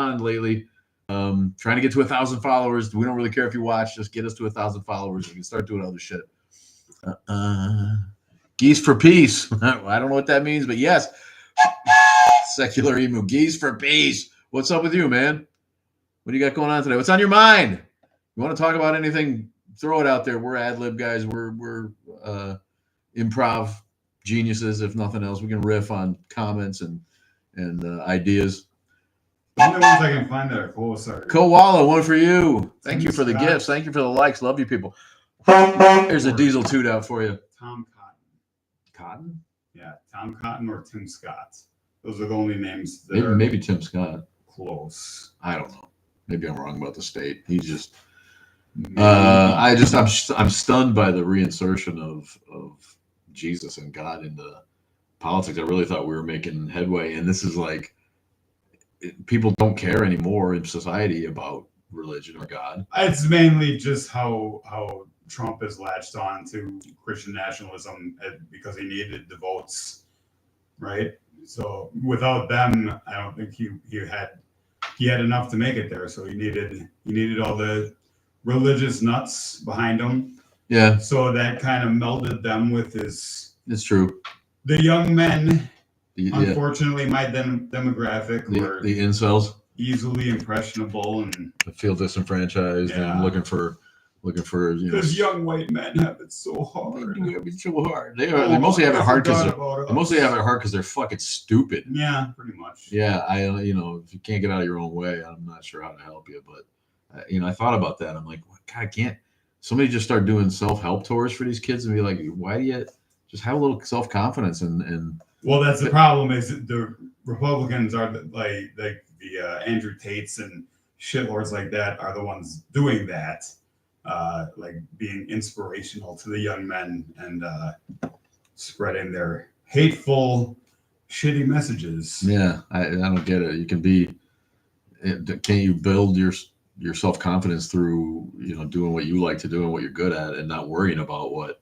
on lately. Trying to get to 1,000 followers. We don't really care if you watch. Just get us to 1,000 followers. We can start doing other shit. Geese for peace. I don't know what that means, but yes. Secular emu. Geese for peace. What's up with you, man? What do you got going on today? What's on your mind? You want to talk about anything? Throw it out there. We're ad lib guys. We're improv geniuses, if nothing else. We can riff on comments and ideas. The only ones I can find that are cool. Sorry. Koala, one for you. Thank you for the gifts. Thank you for the likes. Love you people. Here's a diesel toot out for you. Tom Cotton. Cotton? Yeah, Tom Cotton or Tim Scott. Those are the only names that maybe Tim Scott. Close. I don't know. Maybe I'm wrong about the state. He's just I'm stunned by the reinsertion of Jesus and God into politics. I really thought we were making headway, and this is like people don't care anymore in society about religion or God. It's mainly just how Trump has latched on to Christian nationalism because he needed the votes, right? So without them, I don't think he had enough to make it there. So he needed all the religious nuts behind him. Yeah. So that kind of melded them with his. It's true. The young men. Unfortunately, my demographic were the incels, easily impressionable and feel disenfranchised and looking for Those young white men have it so hard. They do have it so hard. They mostly have it hard because they're fucking stupid. Yeah, pretty much. Yeah, if you can't get out of your own way, I'm not sure how to help you. But I thought about that. I'm like, God, can't somebody just start doing self-help tours for these kids and be like, why do you just have a little self-confidence and well, that's the problem is the Republicans are like the Andrew Tates and shitlords like that are the ones doing that, like being inspirational to the young men and spreading their hateful, shitty messages. Yeah, I don't get it. You can be, can't you build your self-confidence through doing what you like to do and what you're good at and not worrying about what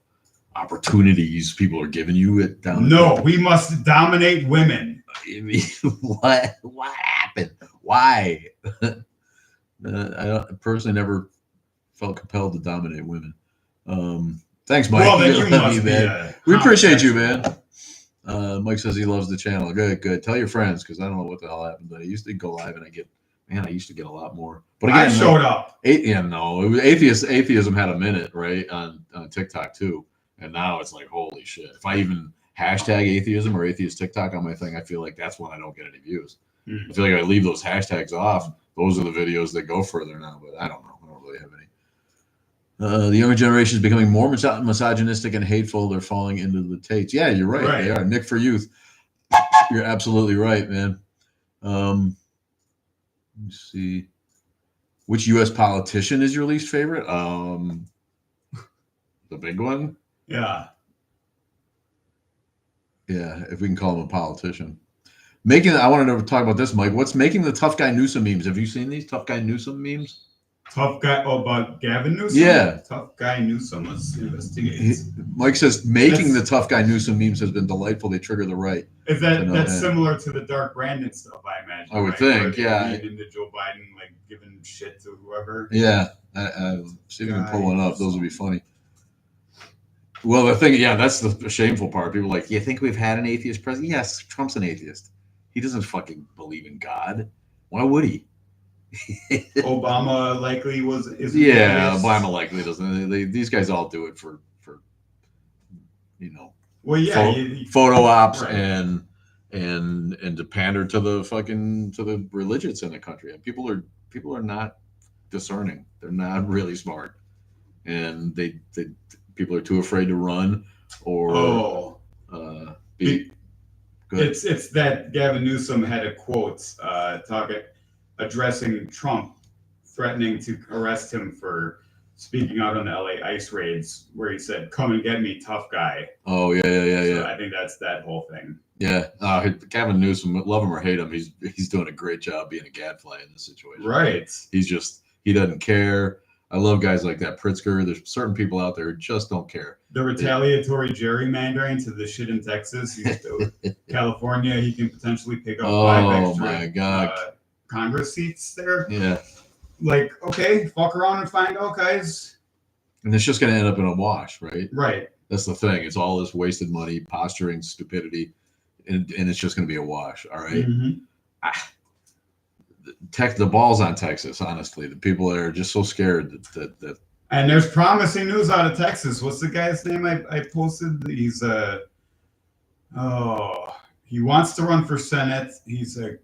opportunities people are giving you down No, we must dominate women. What happened? Why? I personally never felt compelled to dominate women. Thanks, Mike. Well, then you must be we appreciate you, man. Mike says he loves the channel. Good. Tell your friends because I don't know what the hell happened. But I used to go live and I used to get a lot more. But again, I showed up. Atheism had a minute, right, on TikTok too. And now it's like, holy shit. If I even hashtag atheism or atheist TikTok on my thing, I feel like that's when I don't get any views. I feel like if I leave those hashtags off, those are the videos that go further now. But I don't know. I don't really have any. The younger generation is becoming more misogynistic and hateful. They're falling into the Tates. Yeah, you're right. They are. Nick for Youth. You're absolutely right, man. Let me see. Which U.S. politician is your least favorite? The big one? Yeah. Yeah, if we can call him a politician. I wanted to talk about this, Mike. What's making the tough guy Newsom memes? Have you seen these tough guy Newsom memes? Tough guy about Gavin Newsom? Yeah. Tough guy Newsom. Let's investigate. Mike says making the tough guy Newsom memes has been delightful. They trigger the right. Is that's similar to the Dark Brandon stuff, I imagine? I would think, yeah. Into Joe Biden, like giving shit to whoever. Yeah. See if we can pull one up. Those would be funny. Well, the thing, that's the shameful part. People are like, you think we've had an atheist president? Yes, Trump's an atheist. He doesn't fucking believe in God. Why would he? Obama likely is. Yeah, Obama likely doesn't. These guys all do it for Well, yeah, photo ops and to pander to the religions in the country. And people are not discerning. They're not really smart, and people are too afraid to run or be good. It's that Gavin Newsom had a quote addressing Trump, threatening to arrest him for speaking out on the LA ICE raids, where he said, "Come and get me, tough guy." Oh yeah. So I think that's that whole thing. Yeah, Gavin Newsom, love him or hate him, he's doing a great job being a gadfly in this situation. Right. He doesn't care. I love guys like that Pritzker. There's certain people out there who just don't care. The retaliatory gerrymandering to the shit in Texas, California, he can potentially pick up 5 extra. Oh my God. Congress seats there. Yeah. Like, okay, fuck around and find out, guys. And it's just going to end up in a wash, right? Right. That's the thing. It's all this wasted money, posturing, stupidity, and it's just going to be a wash. All right. Mm-hmm. The ball's on Texas, honestly. The people there are just so scared that And there's promising news out of Texas. What's the guy's name I posted? He's he wants to run for Senate. He's a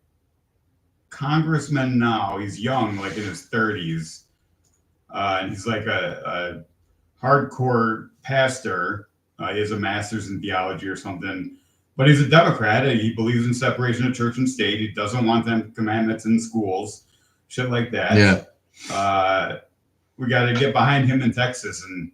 congressman now. He's young, like in his 30s. And he's like a hardcore pastor. He has a master's in theology or something. But he's a Democrat. He believes in separation of church and state. He doesn't want them commandments in schools, shit like that. Yeah. We got to get behind him in Texas and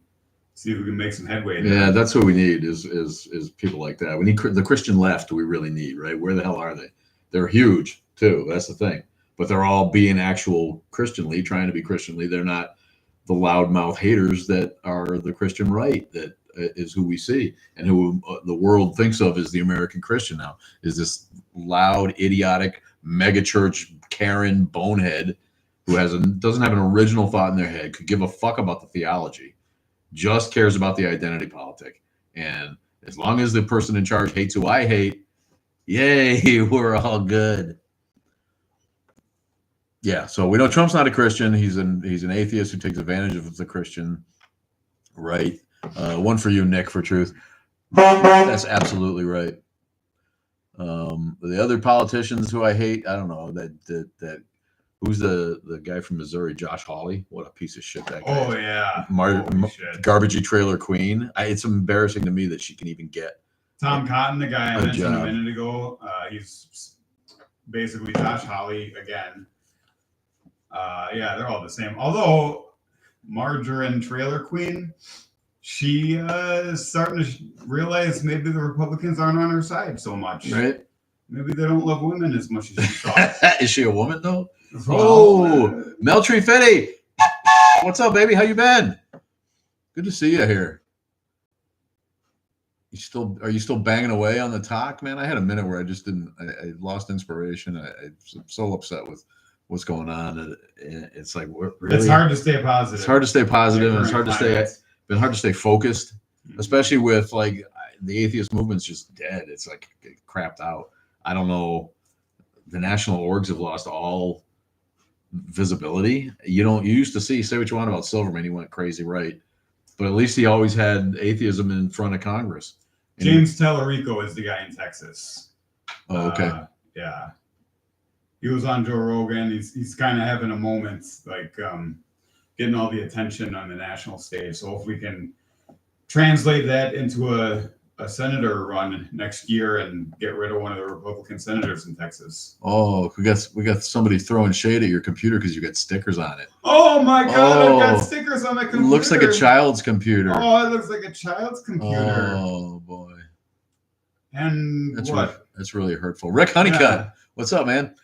see if we can make some headway there. Yeah, that's what we need is people like that. We need the Christian left. We really need, right? Where the hell are they? They're huge too. That's the thing. But they're all being actual Christianly, trying to be Christianly. They're not the loudmouth haters that are the Christian right. That is who we see and who the world thinks of as the American Christian now. Is this loud, idiotic, megachurch Karen bonehead who doesn't have an original thought in their head, could give a fuck about the theology, just cares about the identity politic. And as long as the person in charge hates who I hate, yay, we're all good. Yeah, so we know Trump's not a Christian. He's an atheist who takes advantage of the Christian right. One for you, Nick, for truth. That's absolutely right. The other politicians who I hate, I don't know, that who's the guy from Missouri, Josh Hawley? What a piece of shit that guy Oh, is. yeah. Garbagey trailer queen. It's embarrassing to me that she can even get Tom Cotton, the guy I mentioned a minute ago. He's basically Josh Hawley again. Yeah, they're all the same. Although Margarine Trailer Queen, she is starting to realize maybe the Republicans aren't on her side so much. Right. Maybe they don't love women as much as she thought. Is she a woman though? Well, Mel Fitty. What's up, baby? How you been? Good to see you here. Are you still banging away on the talk, man? I had a minute where I just didn't. I lost inspiration. I'm so upset with what's going on. It's like really, it's hard to stay positive. It's hard to stay positive, and it's hard to stay. Been hard to stay focused, especially with like the atheist movement's just dead. It's like crapped out. I don't know. The national orgs have lost all visibility. You used to say what you want about Silverman. He went crazy, right? But at least he always had atheism in front of Congress. And James Tallarico is the guy in Texas. Oh, okay. Yeah. He was on Joe Rogan. He's kind of having a moment, like getting all the attention on the national stage. So if we can translate that into a senator run next year and get rid of one of the Republican senators in Texas. Oh, we got somebody throwing shade at your computer because you got stickers on it. Oh my God, I've got stickers on my computer. It looks like a child's computer. Oh, it looks like a child's computer. Oh boy. And that's really hurtful. Rick Honeycutt, What's up, man?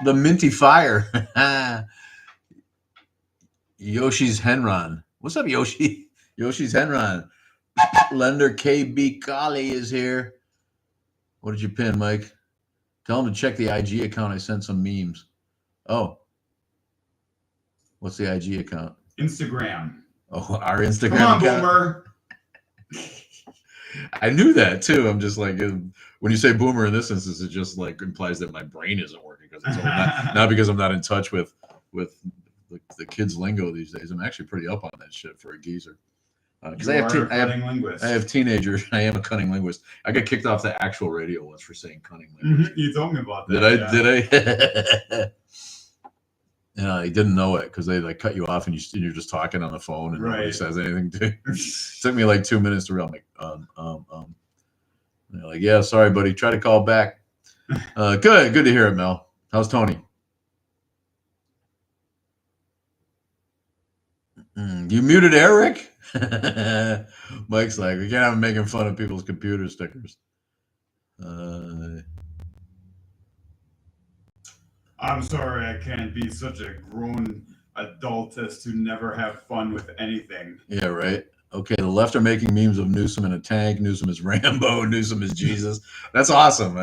The Minty Fire. Yoshi's Henron. What's up, Yoshi? Yoshi's Henron. Lender KB Kali is here. What did you pin, Mike? Tell him to check the IG account. I sent some memes. Oh. What's the IG account? Instagram. Oh, our Instagram Come on, account. Boomer. I knew that too. I'm just like, when you say boomer in this instance, it just like implies that my brain isn't working because it's not because I'm not in touch with the kids' lingo these days. I'm actually pretty up on that shit for a geezer. Because I have teenagers. I am a cunning linguist. I got kicked off the actual radio once for saying cunning linguist. You told me about that. Did I? And I didn't know it because they like cut you off and you're just talking on the phone and nobody says anything to you. It took me like 2 minutes to realize. And they're like, yeah, sorry, buddy. Try to call back. Good to hear it, Mel. How's Tony? You muted Eric? Mike's like, we can't have him making fun of people's computer stickers. I'm sorry, I can't be such a grown adult as to never have fun with anything. Yeah, right. Okay, the left are making memes of Newsom in a tank. Newsom is Rambo. Newsom is Jesus. That's awesome.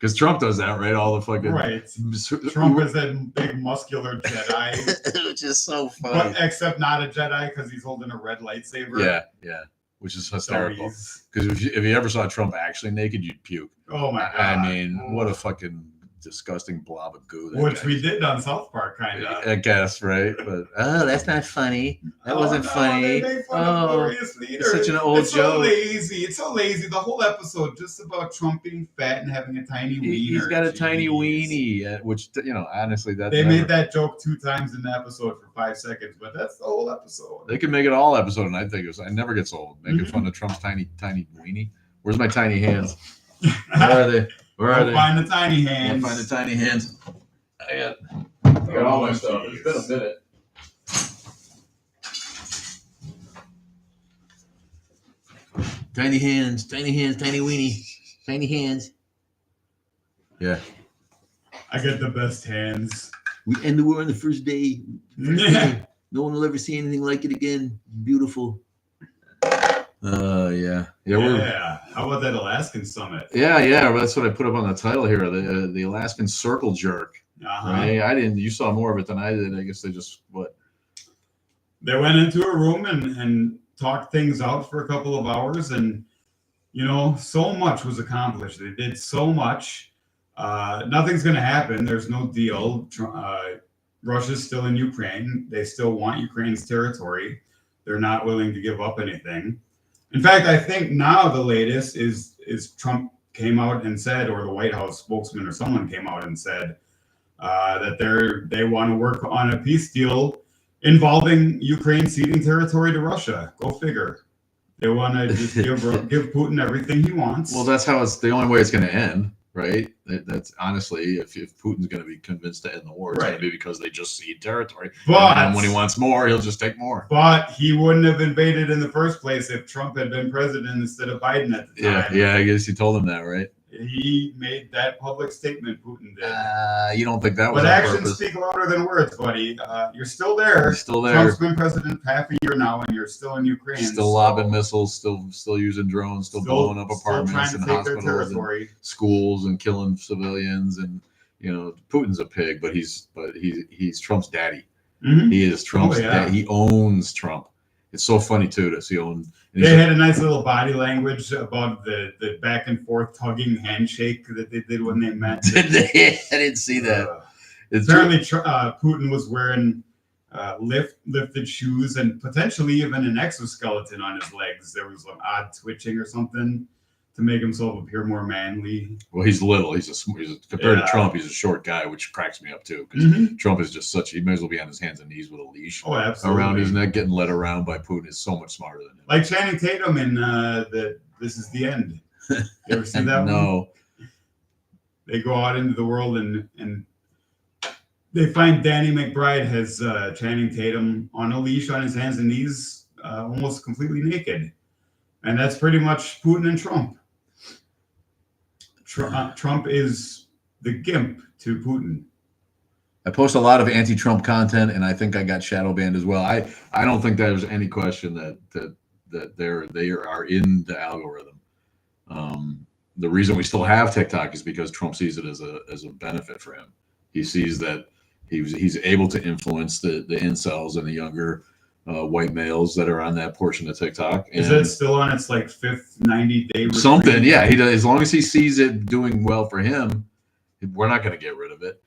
Because Trump does that, right? All the fucking right. Trump is that big muscular Jedi, which is so funny. but except not a Jedi because he's holding a red lightsaber. Yeah, which is hysterical. So Because if you ever saw Trump actually naked, you'd puke. oh my god! I mean, what a fucking disgusting blob of goo. Which we did on South Park, kind of. I guess, right? But oh, that's not funny. That wasn't funny. They make fun of glorious leader. It's such an old it's joke. So lazy. It's so lazy. The whole episode just about Trump being fat and having a tiny wiener. He's got a tiny weenie, which honestly, that they made that joke 2 times in the episode for 5 seconds, but that's the whole episode. They can make it all episode, and I think I never gets old. Making fun of Trump's tiny weenie. Where's my tiny hands? Where are they? Where are they? Find the tiny hands. Find the tiny hands. I got all my stuff. It's been a minute. Tiny hands, tiny weenie, tiny hands. Yeah. I get the best hands. We end the war on the first day. No one will ever see anything like it again. Beautiful. Yeah. How about that Alaskan summit? Yeah. That's what I put up on the title here. The Alaskan circle jerk. Right? I didn't. You saw more of it than I did. I guess they just what? They went into a room and talked things out for a couple of hours, and so much was accomplished. They did so much. Nothing's going to happen. There's no deal. Russia's still in Ukraine. They still want Ukraine's territory. They're not willing to give up anything. In fact, I think now the latest is Trump came out and said, or the White House spokesman or someone came out and said that they want to work on a peace deal involving Ukraine ceding territory to Russia. Go figure. They want to just give Putin everything he wants. Well, that's how it's the only way it's going to end, right? That's honestly, if Putin's going to be convinced to end the war, it's going to be because they just cede territory. And when he wants more, he'll just take more. But he wouldn't have invaded in the first place if Trump had been president instead of Biden at the time. Yeah, I guess he told him that, right? He made that public statement, Putin did. You don't think that was But on actions purpose? speak louder than words, buddy. You're still there. You're still there. Trump's been president half a year now, and you're still in Ukraine. Still lobbing missiles, still using drones, still blowing up apartments and hospitals and schools and killing civilians. And Putin's a pig, but he's Trump's daddy. Mm-hmm. He is Trump's daddy. He owns Trump. It's so funny too to see own. They had a nice little body language about the back and forth tugging handshake that they did when they met. Did they? I didn't see that. Apparently, Putin was wearing lifted shoes and potentially even an exoskeleton on his legs. There was some odd twitching or something to make himself appear more manly. Well, he's little. Compared to Trump, he's a short guy, which cracks me up too. Because Trump is just he may as well be on his hands and knees with a leash around his neck, getting led around by Putin. Is so much smarter than him. Like Channing Tatum in This Is the End. You ever see that one? No. They go out into the world and they find Danny McBride has Channing Tatum on a leash on his hands and knees, almost completely naked. And that's pretty much Putin and Trump. Trump is the gimp to Putin. I post a lot of anti-Trump content, and I think I got shadow banned as well. I don't think there's any question that they are in the algorithm. The reason we still have TikTok is because Trump sees it as a benefit for him. He sees that he's able to influence the incels and the younger white males that are on that portion of TikTok. Is that still on its like 5th 90-day? Something, yeah. He does, as long as he sees it doing well for him, we're not going to get rid of it.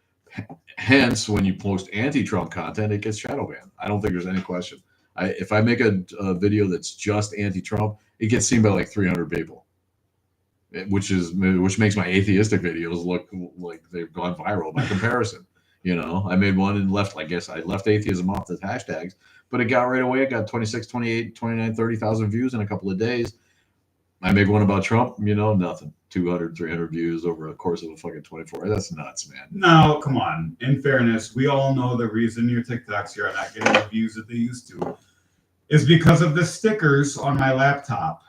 Hence, when you post anti-Trump content, it gets shadow banned. I don't think there's any question. If I make a video that's just anti-Trump, it gets seen by like 300 people, which makes my atheistic videos look like they've gone viral by comparison. I made one and left atheism off the hashtags, but it got right away. It got 26, 28, 29, 30,000 views in a couple of days. I made one about Trump, nothing. 200, 300 views over a course of a fucking 24. That's nuts, man. No, come on. In fairness, we all know the reason your TikToks here are not getting the views that they used to is because of the stickers on my laptop.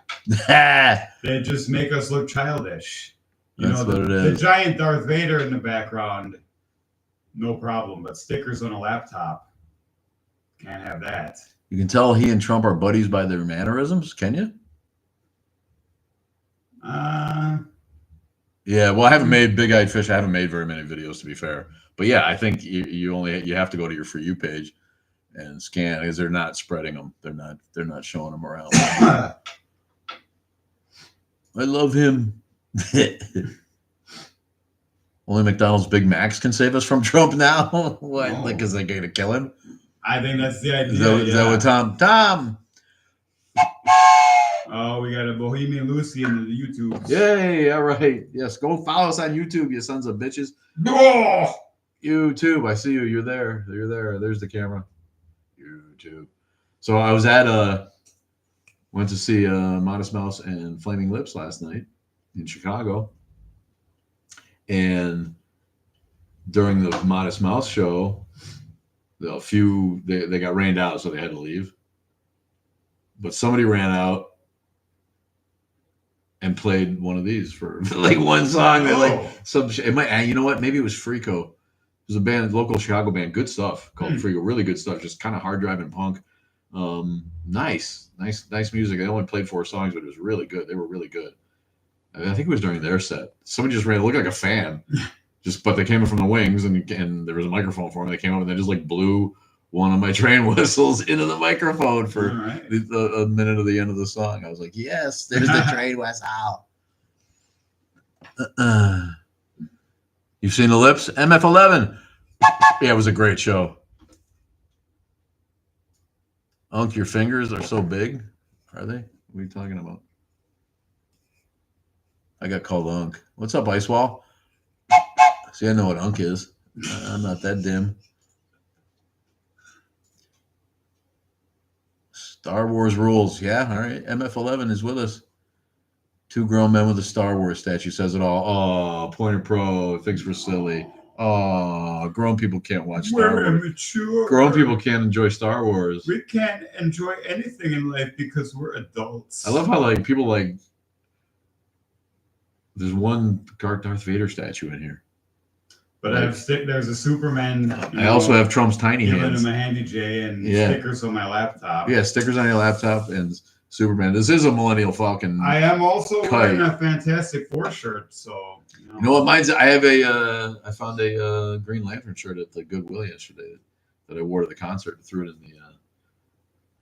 They just make us look childish. The giant Darth Vader in the background, no problem. But stickers on a laptop, can't have that. You can tell he and Trump are buddies by their mannerisms, can you? Yeah, well, I haven't made Big Eyed Fish. I haven't made very many videos, to be fair. But yeah, I think you have to go to your For You page and scan, because they're not spreading them. They're not showing them around. I love him. Only McDonald's Big Macs can save us from Trump now. What? No. Like, is they going to kill him? I think that's the idea. Is that what Tom? Oh, we got a Bohemian Lucy in the YouTube. Yay! All right. Yes, go follow us on YouTube, you sons of bitches. Oh! YouTube, I see you. You're there. You're there. There's the camera. YouTube. So I was went to see Modest Mouse and Flaming Lips last night in Chicago. And during the Modest Mouse show, they got rained out, so they had to leave. But somebody ran out and played one of these for like one song. They you know what? Maybe it was Freako. It was a band, local Chicago band, good stuff called Freako. Really good stuff, just kind of hard driving punk. Nice music. They only played 4 songs, but it was really good. They were really good. I think it was during their set. Somebody just ran. It looked like a fan, but they came in from the wings, and there was a microphone for them. They came over and they just like blew one of my train whistles into the microphone for a minute of the end of the song. I was like, yes, there's the train whistle. You've seen the Lips? MF11. Yeah, it was a great show. Unc, your fingers are so big. Are they? What are you talking about? I got called Unc. What's up, Ice Wall? See, I know what Unc is. I'm not that dim. Star Wars rules. Yeah, all right. MF11 is with us. 2 grown men with a Star Wars statue says it all. Oh, Pointer Pro thinks we're silly. Oh, grown people can't watch Star Wars. We're immature. Grown people can't enjoy Star Wars. We can't enjoy anything in life because we're adults. I love how like people like. There's one Darth Vader statue in here. But there's a Superman. I also have Trump's tiny hands. Giving him a handy J and stickers on my laptop. Yeah, stickers on your laptop and Superman. This is a Millennial Falcon. I am also wearing a Fantastic Four shirt, so you know what? Mine's. I have I found a Green Lantern shirt at the Goodwill yesterday that I wore to the concert and threw it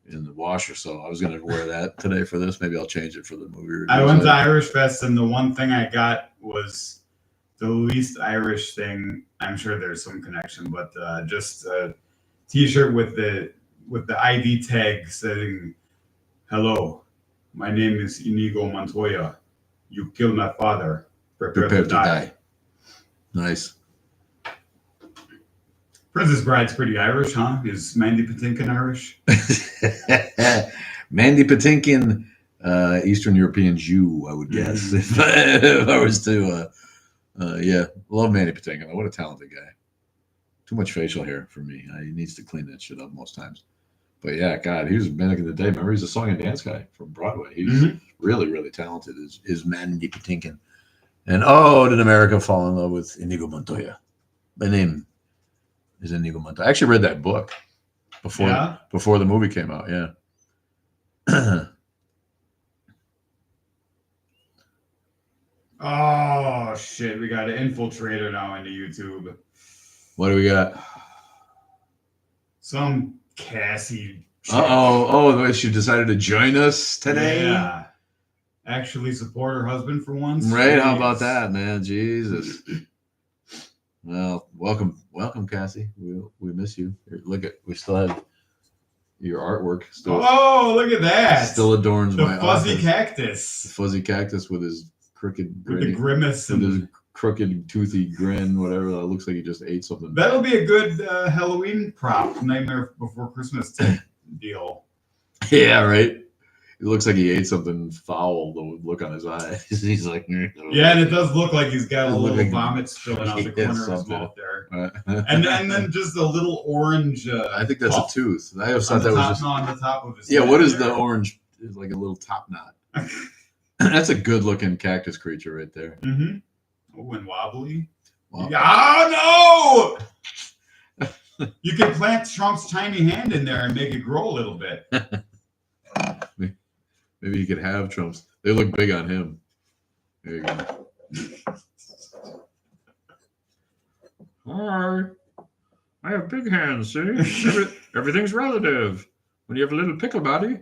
in the washer. So I was going to wear that today for this. Maybe I'll change it for the movie review. I went to Irish Fest, and the one thing I got was the least Irish thing. I'm sure there's some connection, but just a T-shirt with the ID tag saying, "Hello, my name is Inigo Montoya. You killed my father. Prepare to die." Nice. Princess Bride's pretty Irish, huh? Is Mandy Patinkin Irish? Mandy Patinkin, Eastern European Jew, I would guess. If I was to, love Mandy Patinkin. What a talented guy. Too much facial hair for me. He needs to clean that shit up most times. But yeah, God, he was back in the day. Remember, he's a song and dance guy from Broadway. He's really, really talented. Is Mandy Patinkin. And did America fall in love with Inigo Montoya? My name is Inigo Montoya. I actually read that book before the movie came out. Yeah. Oh shit! We got an infiltrator now into YouTube. What do we got? Some Cassie. She decided to join us today. Yeah. Actually support her husband for once. Right? How about that, man? Jesus. Well, welcome, Cassie. We miss you. We still have your artwork. Look at that! Still adorns my fuzzy office. cactus. The fuzzy cactus with his crooked, the grimace, with his crooked, toothy grin. Whatever. That looks like he just ate something. That'll be a good Halloween prop. Nightmare Before Christmas type deal. Yeah, right. It looks like he ate something foul. The look on his eyes. He's like, yeah, and it does look like he's got a little vomit spilling out the corner of his mouth there, and then just a little orange. I think that's a tooth. I always thought that was just on the top of his. Yeah, what is the orange? Is like a little top knot. That's a good-looking cactus creature right there. Mm-hmm. Oh, and wobbly. Wow. Oh no! You can plant Trump's tiny hand in there and make it grow a little bit. Maybe he could have Trump's. They look big on him. There you go. I have big hands, see? Everything's relative. When you have a little pickle body,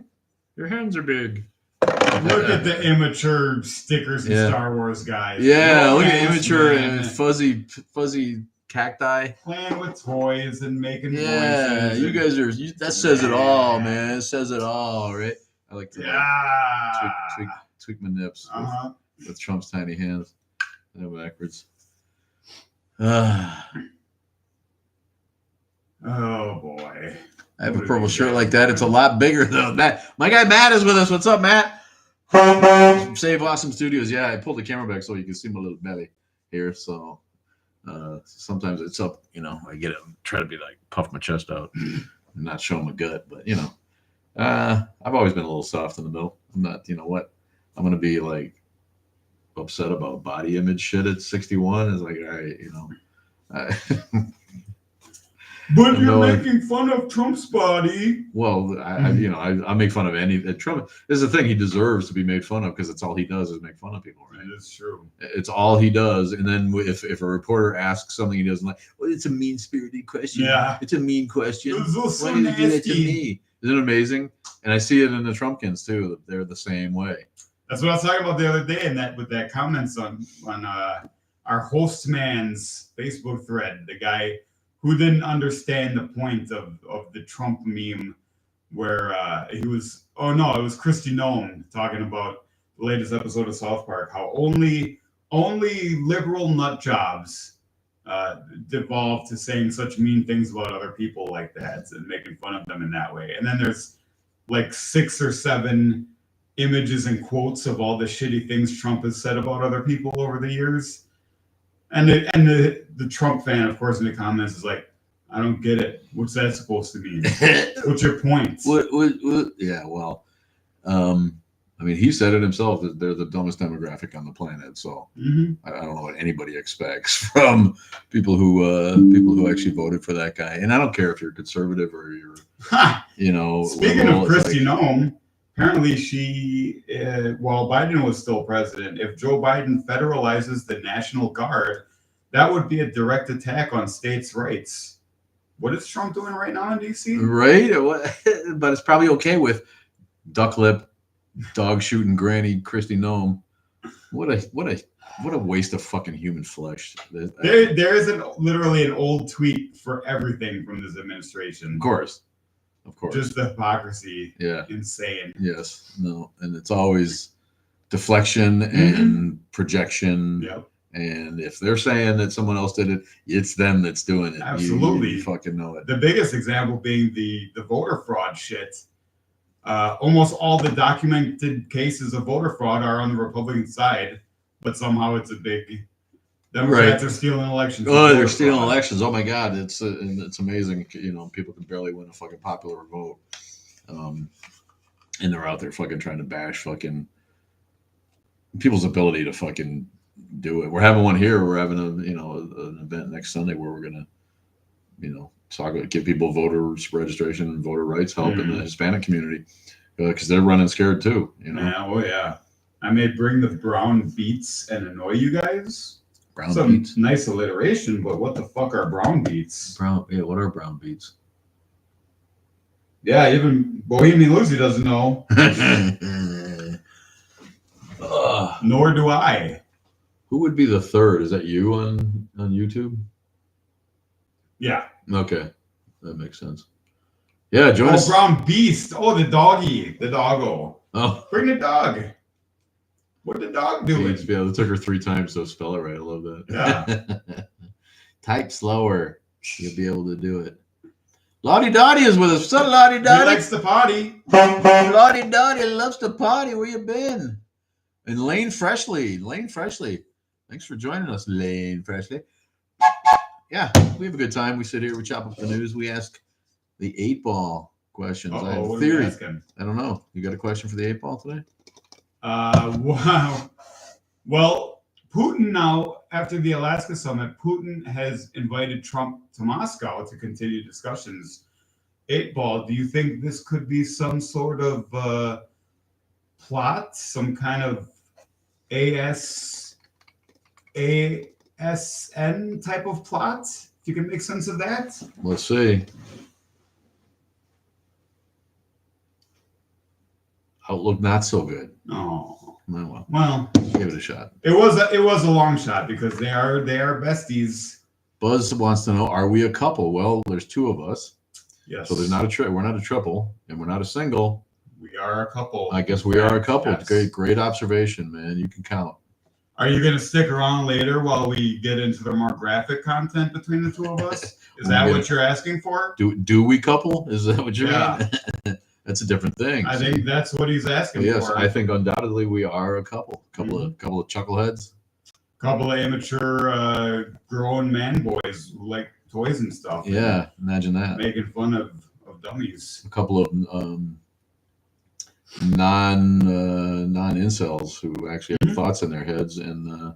your hands are big. Look at the immature stickers and Star Wars guys. Yeah, No look at ass, immature man. and fuzzy cacti. Playing with toys and making Yeah, voices. you guys are. That says it all, man. It says it all, right? I like to tweak my nips with Trump's tiny hands. And backwards. Oh boy. I have a purple shirt like that. It's a lot bigger though. Matt, my guy Matt is with us. What's up, Matt? Save Awesome Studios. Yeah, I pulled the camera back so you can see my little belly here. So sometimes it's up. I get it. Try to be like puff my chest out, and not show my gut. But I've always been a little soft in the middle. I'm not. You know what? I'm gonna be like upset about body image shit at 61. It's like, all right, But you're making fun of Trump's body. Well, I make fun of Trump. This is the thing. He deserves to be made fun of because it's all he does is make fun of people, right? That's true. It's all he does. And then if a reporter asks something he doesn't like, well, it's a mean-spirited question. Yeah. It's a mean question. So why did you do that to me? Isn't it amazing? And I see it in the Trumpkins too. They're the same way. That's what I was talking about the other day, and that with that comments on our host man's Facebook thread, the guy who didn't understand the point of the Trump meme where it was Kristi Noem talking about the latest episode of South Park, how only liberal nut jobs devolve to saying such mean things about other people like that and making fun of them in that way. And then there's like 6 or 7 images and quotes of all the shitty things Trump has said about other people over the years. And the Trump fan, of course, in the comments is like, I don't get it. What's that supposed to mean? What's your point? Yeah, well, he said it himself that they're the dumbest demographic on the planet. So I don't know what anybody expects from people who actually voted for that guy. And I don't care if you're conservative or you're, Speaking of Kristi Noem, apparently she, while Biden was still president, if Joe Biden federalizes the National Guard, that would be a direct attack on states' rights. What is Trump doing right now in D.C.? Right, but it's probably okay with duck lip, dog shooting granny Kristi Noem. What a waste of fucking human flesh. There is literally an old tweet for everything from this administration. Of course. Just the hypocrisy. Yeah. Insane. Yes. No. And it's always deflection and projection. Yep. And if they're saying that someone else did it, it's them that's doing it. Absolutely. You fucking know it. The biggest example being the voter fraud shit. Almost all the documented cases of voter fraud are on the Republican side, but somehow it's a big... Democrats are stealing elections. Oh, they're stealing elections. Oh my God, it's amazing. People can barely win a fucking popular vote, and they're out there fucking trying to bash fucking people's ability to fucking do it. We're having one here. We're having an event next Sunday where we're gonna, give people voters registration and voter rights help in the Hispanic community because they're running scared too. Yeah, oh yeah. I may bring the brown beets and annoy you guys. Brown Some beets. Nice alliteration, but what the fuck are brown beets? What are brown beets? Yeah, even Bohemian Lucy doesn't know. Nor do I. Who would be the third? Is that you on YouTube? Yeah. Okay, that makes sense. Yeah, join us. Brown beast. Oh, the doggy, the doggo. Oh, bring the dog. What did the dog do? Yeah, it took her 3 times to spell it right. I love that. Yeah. Type slower. You'll be able to do it. Lottie Dottie is with us. What's up, Lottie Dottie? He likes to potty. Lottie Dottie loves to potty. Where you been? And Lane Freshly. Thanks for joining us, Lane Freshly. Yeah, we have a good time. We sit here, we chop up the news, we ask the 8-ball questions. I have a theory. I don't know. You got a question for the 8-ball today? Wow. Well, Putin now, after the Alaska summit, Putin has invited Trump to Moscow to continue discussions. 8-ball, do you think this could be some sort of plot, some kind of ASN type of plot If you can make sense of that. Let's see. Outlook not so good. Oh, well, give it a shot. It was a long shot because they are besties. Buzz wants to know: are we a couple? Well, there's two of us. Yes. So there's not we're not a triple, and we're not a single. We are a couple. I guess we are a couple. Yes. Great observation, man. You can count. Are you going to stick around later while we get into the more graphic content between the two of us? Is that what you're asking for? Do we couple? Is that what you mean? That's a different thing. I think that's what he's asking for. Yes, I think undoubtedly we are a couple. Couple of chuckleheads. Couple of immature grown man boys who like toys and stuff. Yeah, imagine that. Making fun of dummies. A couple of non incels who actually have thoughts in their heads and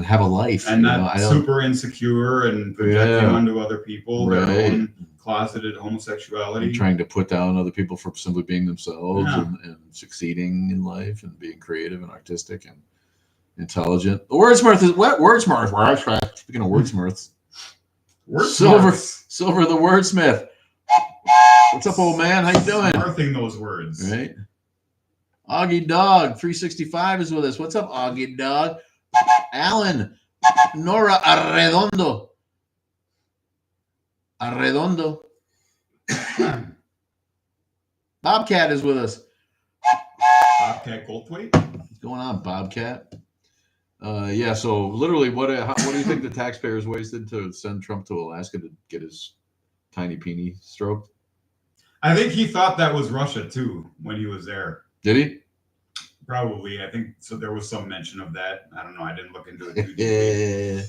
have a life and not super insecure and projecting onto other people their own closeted homosexuality, and trying to put down other people for simply being themselves and succeeding in life and being creative and artistic and intelligent. The wordsmith is what? Wordsmith. Speaking of wordsmiths, Silver the wordsmith. What's up, old man? How you doing? Smarthing those words, right? Augie Dog 365 is with us. What's up, Augie Dog? Alan, Nora Arredondo. Bobcat is with us. Bobcat Goldthwait. What's going on, Bobcat? Yeah. So literally, what do you think the taxpayers wasted to send Trump to Alaska to get his tiny peenie stroked? I think he thought that was Russia too when he was there. Did he? Probably. I think so. There was some mention of that. I don't know. I didn't look into it too deeply.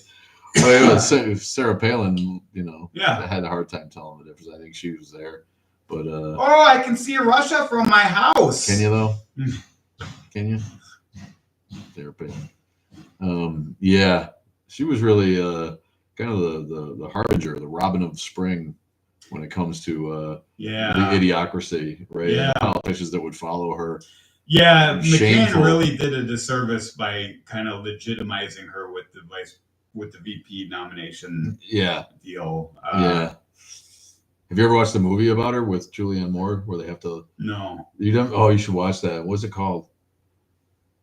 Sarah Palin, had a hard time telling the difference. I think she was there, but I can see Russia from my house. Can you though? Can you? Sarah Palin. Yeah, she was really kind of the harbinger, the Robin of Spring when it comes to the idiocracy, right? Yeah, and politicians that would follow her. Yeah, McCain really did a disservice by kind of legitimizing her with the VP nomination. Deal. Have you ever watched the movie about her with Julianne Moore where they have to? No. You don't? Oh, you should watch that. What's it called?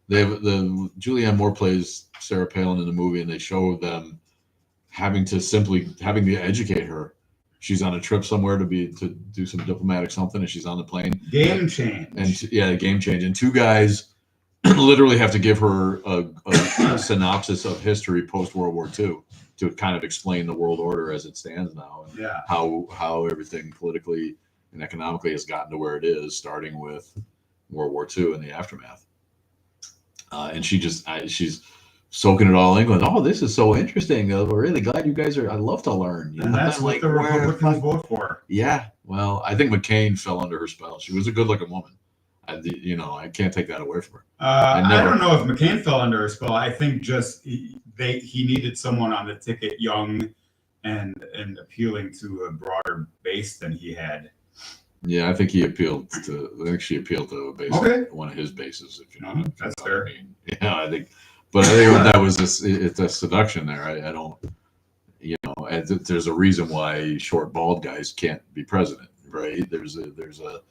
They have Julianne Moore plays Sarah Palin in the movie, and they show them having to educate her. She's on a trip somewhere to do some diplomatic something, and she's on the plane. Game change. Game change. And two guys literally have to give her a synopsis of history post World War II to kind of explain the world order as it stands now, and how everything politically and economically has gotten to where it is, starting with World War II and the aftermath. And she's soaking it all in, going, "Oh, this is so interesting. We're really glad you guys are. I'd love to learn." And that's what the Republicans vote for. Yeah, well, I think McCain fell under her spell. She was a good-looking woman. I can't take that away from her. I don't know if McCain fell under her spell. I think just he needed someone on the ticket, young and appealing to a broader base than he had. Yeah, I think she appealed to one of his bases. If you know, that's fair. I mean. Yeah, I think. But I think that was it's a seduction there. I don't, there's a reason why short, bald guys can't be president, right? There's a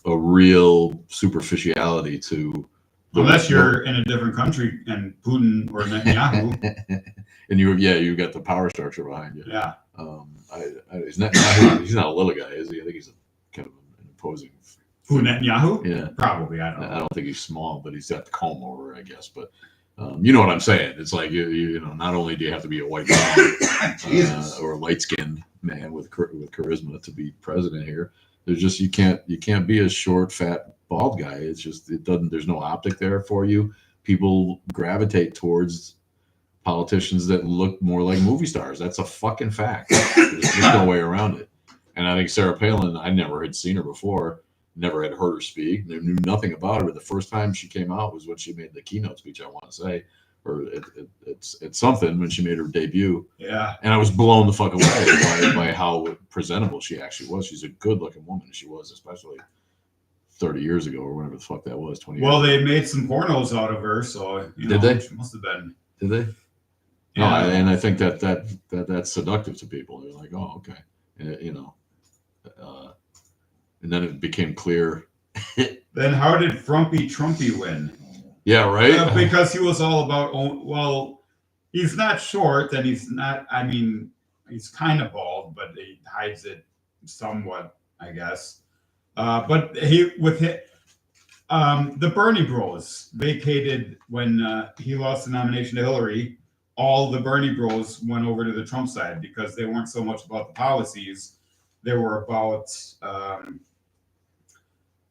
real superficiality to. Unless you're in a different country and Putin or Netanyahu. And you got the power structure behind you. Yeah. He's not a little guy, is he? I think he's kind of an imposing. Who, Netanyahu? Yeah. Probably. I don't think he's small, but he's got the comb over, I guess. But. You know what I'm saying? It's like not only do you have to be a white guy or a light-skinned man with charisma to be president here. There's just you can't be a short, fat, bald guy. It's just there's no optic there for you. People gravitate towards politicians that look more like movie stars. That's a fucking fact. There's no way around it. And I think Sarah Palin, I never had seen her before. Never had heard her speak. Knew nothing about her. The first time she came out was when she made the keynote speech, I want to say, or it's something when she made her debut. Yeah. And I was blown the fuck away by how presentable she actually was. She's a good-looking woman. She was, especially 30 years ago or whatever the fuck that was. 20 years Well, ago. they made some pornos out of her, so did they? She must have been. Did they? No, and I think that's seductive to people. They're like, oh, okay, you know, and then it became clear. Then how did Trumpy win? Yeah, right. Because he was all about, well, he's not short and he's not, I mean, he's kind of bald, but he hides it somewhat, I guess. But the Bernie Bros vacated when he lost the nomination to Hillary. All the Bernie Bros went over to the Trump side because they weren't so much about the policies; they were about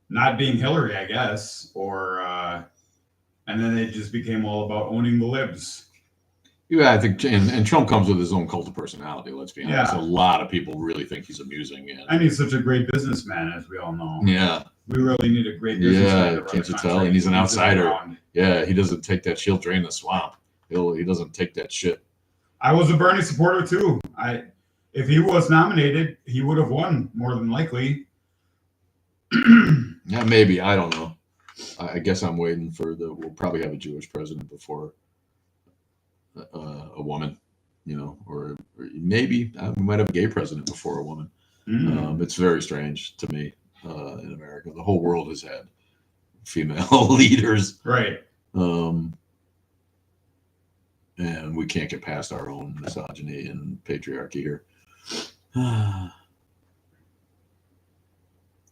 not being Hillary, I guess, or and then they just became all about owning the libs. Yeah, I think, and Trump comes with his own cult of personality. Let's be honest. Yeah. A lot of people really think he's amusing. And he's such a great businessman, as we all know. Yeah. We really need a great businessman. Yeah, can't you tell? And he's an outsider. Yeah, he doesn't take that shit. Drain the swamp. He doesn't take that shit. I was a Bernie supporter too. If he was nominated, he would have won more than likely. Yeah, maybe. I don't know. I guess I'm waiting for we'll probably have a Jewish president before a woman, you know, or maybe we might have a gay president before a woman. It's very strange to me in America. The whole world has had female leaders. Right. And we can't get past our own misogyny and patriarchy here.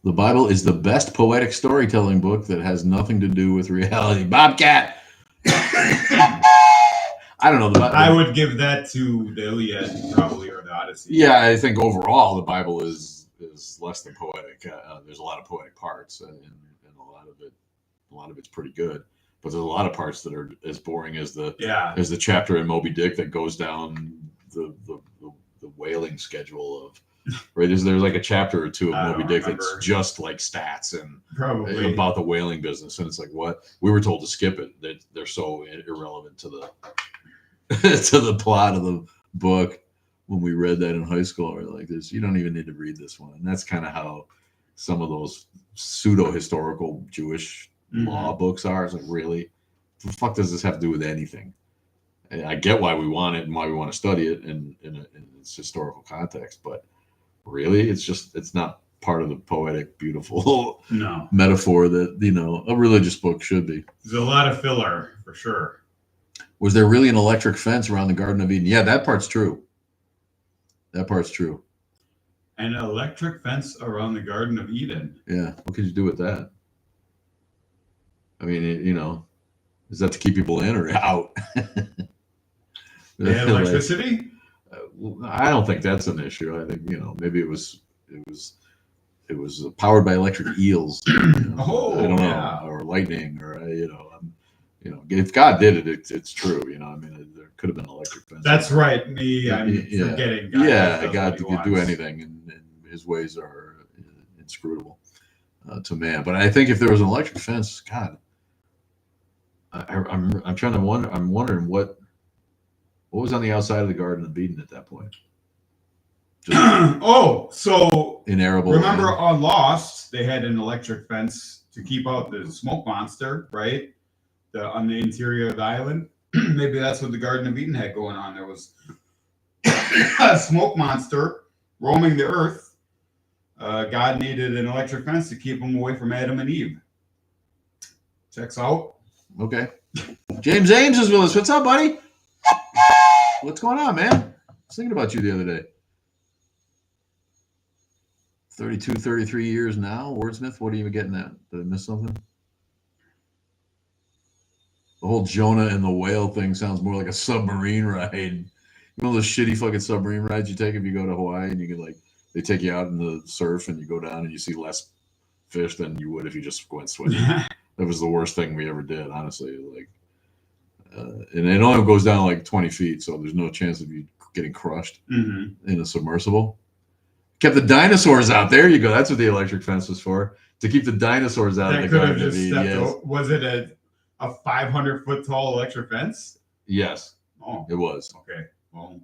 The Bible is the best poetic storytelling book that has nothing to do with reality. Bobcat! I don't know. I would give that to the Iliad, probably, or the Odyssey. Yeah, I think overall the Bible is less than poetic. There's a lot of poetic parts, and a lot of it's pretty good. But there's a lot of parts that are as boring as the chapter in Moby Dick that goes down the whaling schedule of. Right, there's like a chapter or two of Moby Dick that's just like stats and probably about the whaling business, and it's like, what? We were told to skip it. They're so irrelevant to the to the plot of the book. When we read that in high school, we're like, "This, you don't even need to read this one." And that's kind of how some of those pseudo historical Jewish law books are. It's like, really, what the fuck does this have to do with anything? And I get why we want it and why we want to study it in its historical context, but really, it's not part of the poetic, beautiful metaphor that, you know, a religious book should be. There's a lot of filler for sure. Was there really an electric fence around the Garden of Eden? Yeah, that part's true. That part's true. An electric fence around the Garden of Eden. Yeah, what could you do with that? I mean, you know, is that to keep people in or out? The electricity? I don't think that's an issue. I think, you know, maybe it was powered by electric eels. You know? I don't know, or lightning, or you know, if God did it, it's true. You know, I mean, there could have been electric fence. That's right. I'm forgetting. God could do anything, and His ways are inscrutable to man. But I think if there was an electric fence, God, I'm trying to wonder. I'm wondering what was on the outside of the Garden of Eden at that point. So inarable. Remember on Lost, they had an electric fence to keep out the smoke monster, right? On the interior of the island. Maybe that's what the Garden of Eden had going on. There was a smoke monster roaming the earth. God needed an electric fence to keep him away from Adam and Eve. Checks out. Okay. James Ames is with us. What's up, buddy? What's going on, man? I was thinking about you the other day. 32, 33 years now. Wordsmith, what are you getting at? Did I miss something? The whole Jonah and the whale thing sounds more like a submarine ride. You know those shitty fucking submarine rides you take if you go to Hawaii and you can, like, they take you out in the surf and you go down and you see less fish than you would if you just went swimming. That was the worst thing we ever did, honestly. Like, and it only goes down like 20 feet, so there's no chance of you getting crushed in a submersible. Kept the dinosaurs out. There you go. That's what the electric fence was for, to keep the dinosaurs out of the Garden of Eden. Yes. Was it a 500-foot tall electric fence? Yes. Oh, it was. Okay. Well,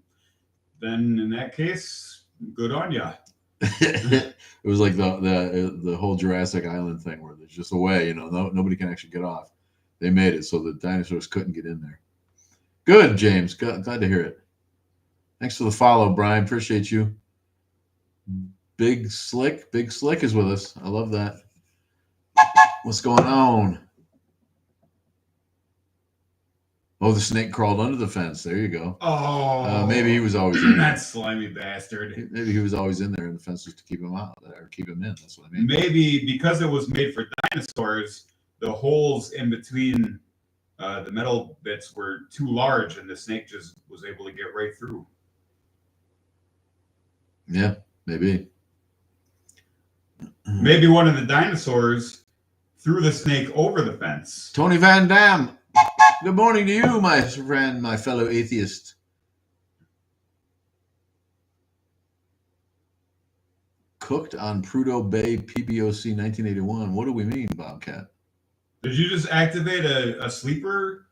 then in that case, good on ya. It was like the whole Jurassic Island thing where there's just a way, you know, nobody can actually get off. They made it so the dinosaurs couldn't get in there. Good, James. Glad to hear it. Thanks for the follow, Brian. Appreciate you. Big Slick is with us. I love that. What's going on? Oh, the snake crawled under the fence. There you go. Oh, maybe he was always in there. That slimy bastard. Maybe he was always in there, and the fence was to keep him out or keep him in. That's what I mean. Maybe because it was made for dinosaurs, the holes in between the metal bits were too large, and the snake just was able to get right through. Yeah, maybe. Maybe one of the dinosaurs threw the snake over the fence. Tony Van Dam. Good morning to you, my friend, my fellow atheist. Cooked on Prudhoe Bay PBOC 1981. What do we mean, Bobcat? Did you just activate a sleeper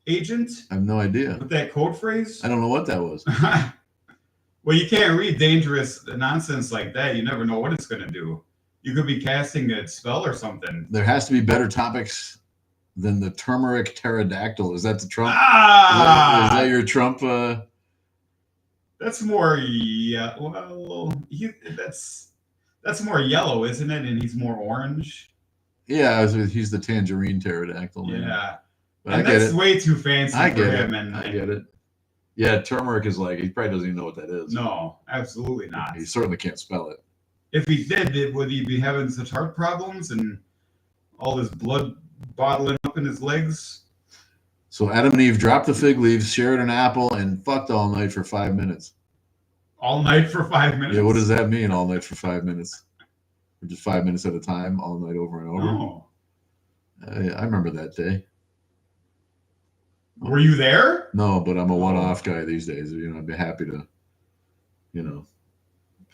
agent? I have no idea. With that code phrase? I don't know what that was. Well, you can't read dangerous nonsense like that. You never know what it's going to do. You could be casting a spell or something. There has to be better topics than the turmeric pterodactyl. Is that the Trump? Ah! Is that your Trump? That's more, yeah. Well, that's more yellow, isn't it? And he's more orange. Yeah, he's the tangerine pterodactyl. Man. Yeah, but and that's way too fancy for him. And I get it. Yeah, turmeric is like he probably doesn't even know what that is. No, absolutely not. He certainly can't spell it. If he did, would he be having such heart problems and all this blood bottling up in his legs? So Adam and Eve dropped the fig leaves, shared an apple, and fucked all night for 5 minutes. All night for 5 minutes? Yeah, what does that mean, all night for 5 minutes? Or just 5 minutes at a time, all night over and over? Oh. I remember that day. Were you there? No, but I'm a one-off guy these days. You know, I'd be happy to, you know,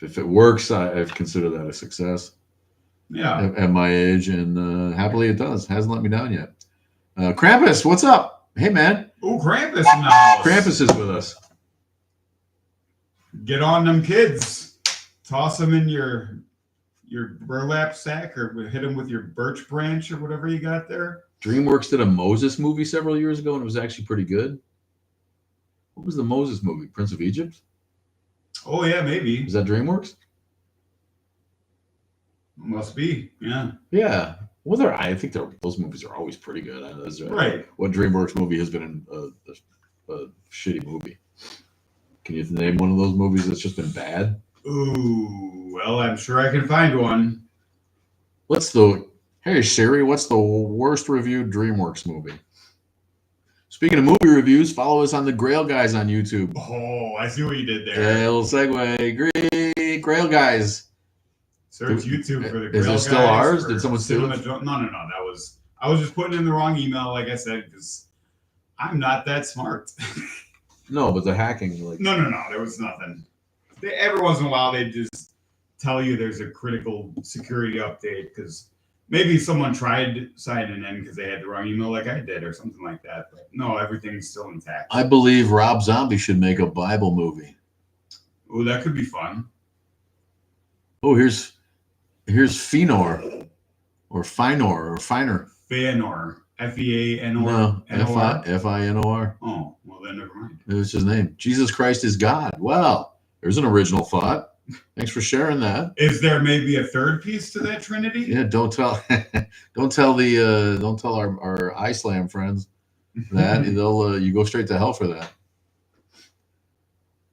if it works, I consider that a success. Yeah. At my age, and happily it does. Hasn't let me down yet. Krampus, what's up? Hey, man. Oh, Krampus now. Krampus is with us. Get on them kids. Toss them in your burlap sack or hit them with your birch branch or whatever you got there. DreamWorks did a Moses movie several years ago, and it was actually pretty good. What was the Moses movie? Prince of Egypt? Oh, yeah, maybe. Is that DreamWorks? Must be, yeah. Yeah. Well, I think those movies are always pretty good. Right. What DreamWorks movie has been a shitty movie? Can you name one of those movies that's just been bad? Ooh, well, I'm sure I can find one. Hey Siri, what's the worst reviewed DreamWorks movie? Speaking of movie reviews, follow us on the Grail Guys on YouTube. Oh, I see what you did there. Yeah, little segue. Great Grail Guys. Search YouTube for the Grail Guys. Is it still ours? Did someone steal it? No. I was just putting in the wrong email, like I said, because I'm not that smart. No, but the hacking, No. There was nothing. Every once in a while, they just tell you there's a critical security update because maybe someone tried signing in because they had the wrong email, like I did, or something like that. But no, everything's still intact. I believe Rob Zombie should make a Bible movie. Oh, that could be fun. Oh, here's Fenor, or Finor, or Finer. Feanor. Feanor. No, Finor. Oh, well then never mind. It was his name. Jesus Christ is God. Well, there's an original thought. Thanks for sharing that. Is there maybe a third piece to that Trinity? Yeah, don't tell our Islam friends that. They'll you go straight to hell for that.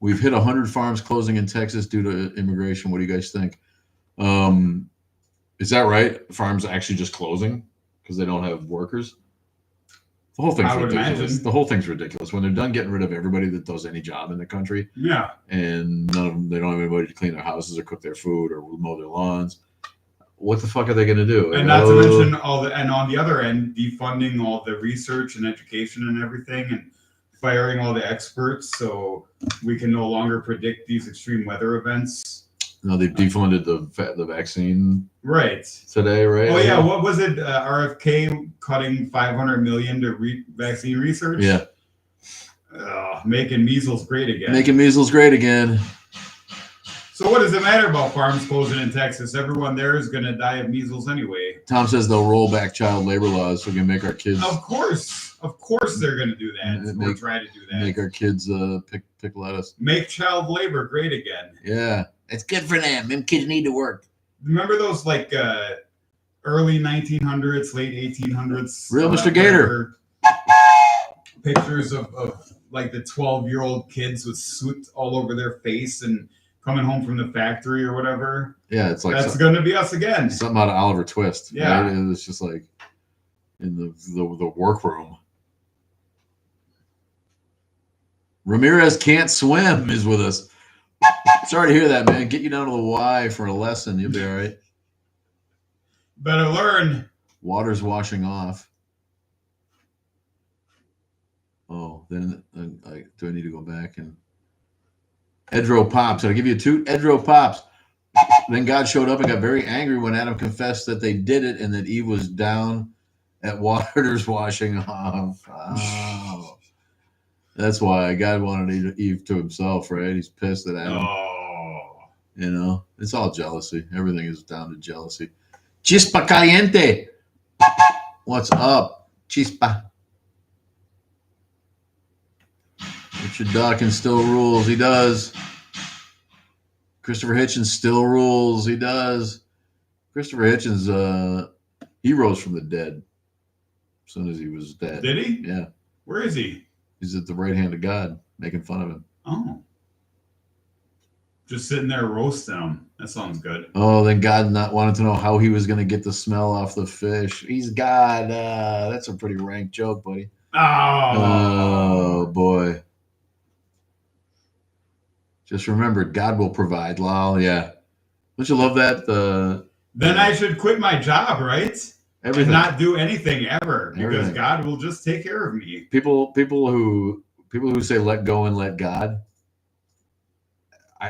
We've hit 100 farms closing in Texas due to immigration. What do you guys think? Is that right? Farms actually just closing because they don't have workers? The whole thing's ridiculous. Imagine. The whole thing's ridiculous. When they're done getting rid of everybody that does any job in the country, Yeah. and none of them, they don't have anybody to clean their houses or cook their food or mow their lawns. What the fuck are they going to do? And not to mention and on the other end, defunding all the research and education and everything, and firing all the experts, so we can no longer predict these extreme weather events. No, they've defunded the vaccine Right today, right? Oh yeah, what was it? RFK cutting $500 million to vaccine research. Yeah, making measles great again. Making measles great again. So what does it matter about farms closing in Texas? Everyone there is going to die of measles anyway. Tom says they'll roll back child labor laws so we can make our kids. Of course they're going to do that. Or try to do that. Make our kids pick lettuce. Make child labor great again. Yeah, it's good for them. Them kids need to work. Remember those like early 1900s, late 1800s? Real Mr. Gator. Pictures of like the 12-year-old kids with soot all over their face and coming home from the factory or whatever. Yeah, it's like that's going to be us again. Something out of Oliver Twist. Yeah, right? It's just like in the workroom. Ramirez can't swim is with us. Sorry to hear that, man. Get you down to the Y for a lesson. You'll be all right. Better learn. Water's washing off. Oh, then do I need to go back and Edro pops? I'll give you a toot. Edro pops. Then God showed up and got very angry when Adam confessed that they did it and that Eve was down at water's washing off. Oh. That's why God wanted Eve to himself, right? He's pissed at Adam. Oh. You know, it's all jealousy. Everything is down to jealousy. Chispa caliente. What's up? Chispa. Richard Dawkins still rules. He does. Christopher Hitchens still rules. He does. Christopher Hitchens, he rose from the dead as soon as he was dead. Did he? Yeah. Where is he? He's at the right hand of God, making fun of him. Oh. Just sitting there roasting him. That sounds good. Oh, then God not wanted to know how he was going to get the smell off the fish. He's God. That's a pretty rank joke, buddy. Oh boy. Just remember, God will provide. Lol, yeah. Don't you love that? Then I should quit my job, right? Everything. And not do anything ever, because Everything. God will just take care of me. People who say let go and let God.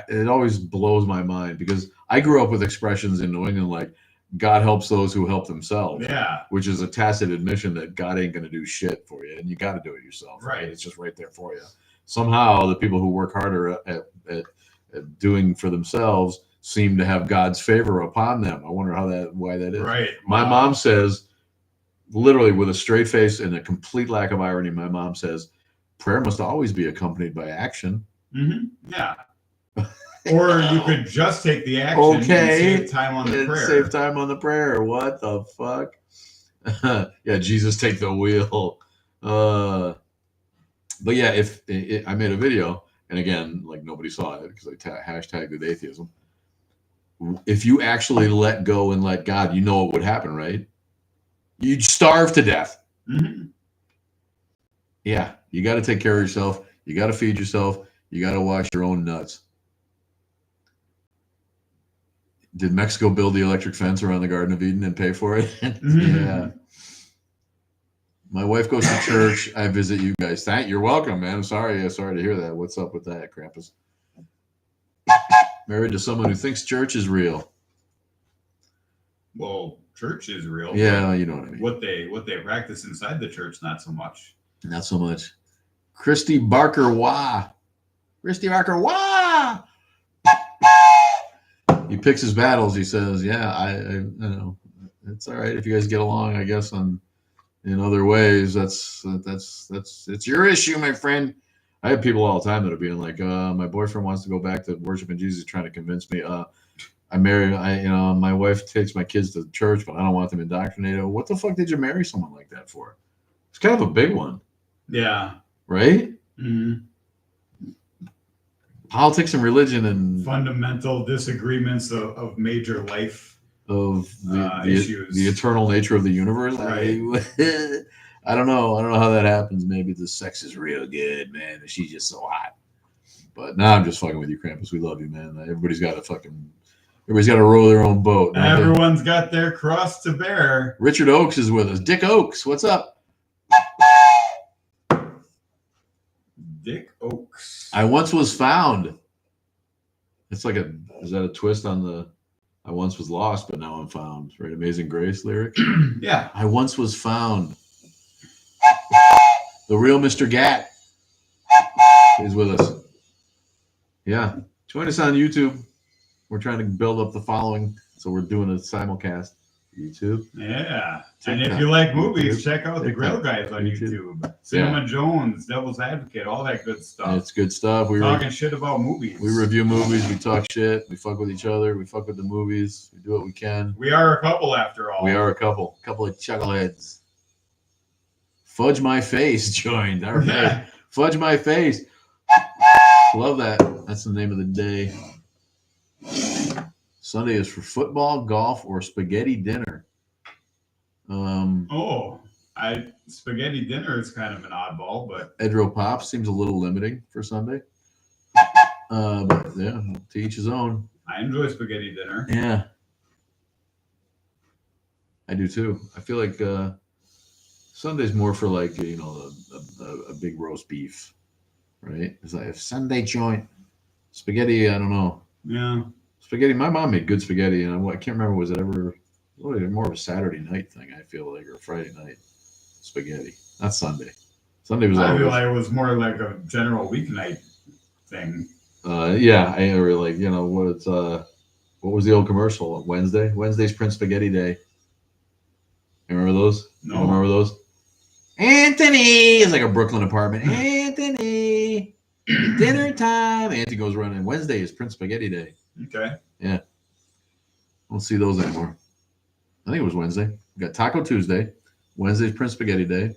It always blows my mind because I grew up with expressions in New England like God helps those who help themselves. Yeah. Which is a tacit admission that God ain't going to do shit for you, and you got to do it yourself. Right. It's just right there for you. Somehow, the people who work harder at doing for themselves seem to have God's favor upon them. I wonder why that is. Right. My mom says, literally with a straight face and a complete lack of irony, my mom says, prayer must always be accompanied by action. Mm-hmm. Yeah. Or you could just take the action and save time on the prayer. Save time on the prayer. What the fuck? Yeah, Jesus, take the wheel. But yeah, if I made a video, and again, like nobody saw it because I hashtagged it atheism. If you actually let go and let God, you know what would happen, right? You'd starve to death. Mm-hmm. Yeah, you got to take care of yourself. You got to feed yourself. You got to wash your own nuts. Did Mexico build the electric fence around the Garden of Eden and pay for it? Mm-hmm. Yeah. My wife goes to church. I visit you guys. You're welcome, man. I'm sorry to hear that. What's up with that, Krampus? Married to someone who thinks church is real. Well, church is real. Yeah, you know what I mean. What they practice inside the church, not so much. Not so much. Christy Barker Wah. Christy Barker Wah. He picks his battles. He says, "Yeah, I know it's all right if you guys get along. I guess in other ways. That's it's your issue, my friend." I have people all the time that are being like, "My boyfriend wants to go back to worshiping Jesus, trying to convince me. My wife takes my kids to church, but I don't want them indoctrinated." What the fuck did you marry someone like that for? It's kind of a big one. Yeah. Right. Mm-hmm. Politics and religion and fundamental disagreements of major life of issues, the eternal nature of the universe. Right. I don't know how that happens. Maybe the sex is real good, man. She's just so hot. But now I'm just fucking with you, Krampus. We love you, man. Everybody's got to row their own boat. Everyone's got their cross to bear. Richard Oakes is with us. Dick Oakes, what's up? Dick Oakes. I once was found. It's like is that a twist on the I once was lost, but now I'm found, right? Amazing Grace lyric. Yeah. I once was found. The real Mr. Gat is with us. Yeah. Join us on YouTube. We're trying to build up the following, so we're doing a simulcast. YouTube. Yeah. TikTok, and if you like movies, YouTube, check out the TikTok, Grill Guys on YouTube. Cinema Jones, Devil's Advocate, all that good stuff. It's good stuff. We talking shit about movies. We review movies. We talk shit. We fuck with each other. We fuck with the movies. We do what we can. We are a couple after all. We are a couple. Couple of chuckleheads. Fudge My Face joined. All right. Fudge My Face. Love that. That's the name of the day. Sunday is for football, golf, or spaghetti dinner. Spaghetti dinner is kind of an oddball, but Edro Pop seems a little limiting for Sunday. But yeah, to each his own. I enjoy spaghetti dinner. Yeah. I do too. I feel like Sunday's more for like, you know, a big roast beef, right? It's like a Sunday joint. Spaghetti, I don't know. Yeah. Spaghetti, my mom made good spaghetti, and I can't remember, was it ever more of a Saturday night thing, I feel like, or a Friday night spaghetti, not Sunday. Sunday was I feel like it was more like a general weeknight thing. Yeah, I really like, you know, what was the old commercial? Wednesday's Prince Spaghetti Day. You remember those? No. You remember those? Anthony! It's like a Brooklyn apartment. Anthony! Dinner time! Anthony goes running. Wednesday is Prince Spaghetti Day. Okay. Yeah. Don't see those anymore. I think it was Wednesday. We got Taco Tuesday. Wednesday's Prince Spaghetti Day.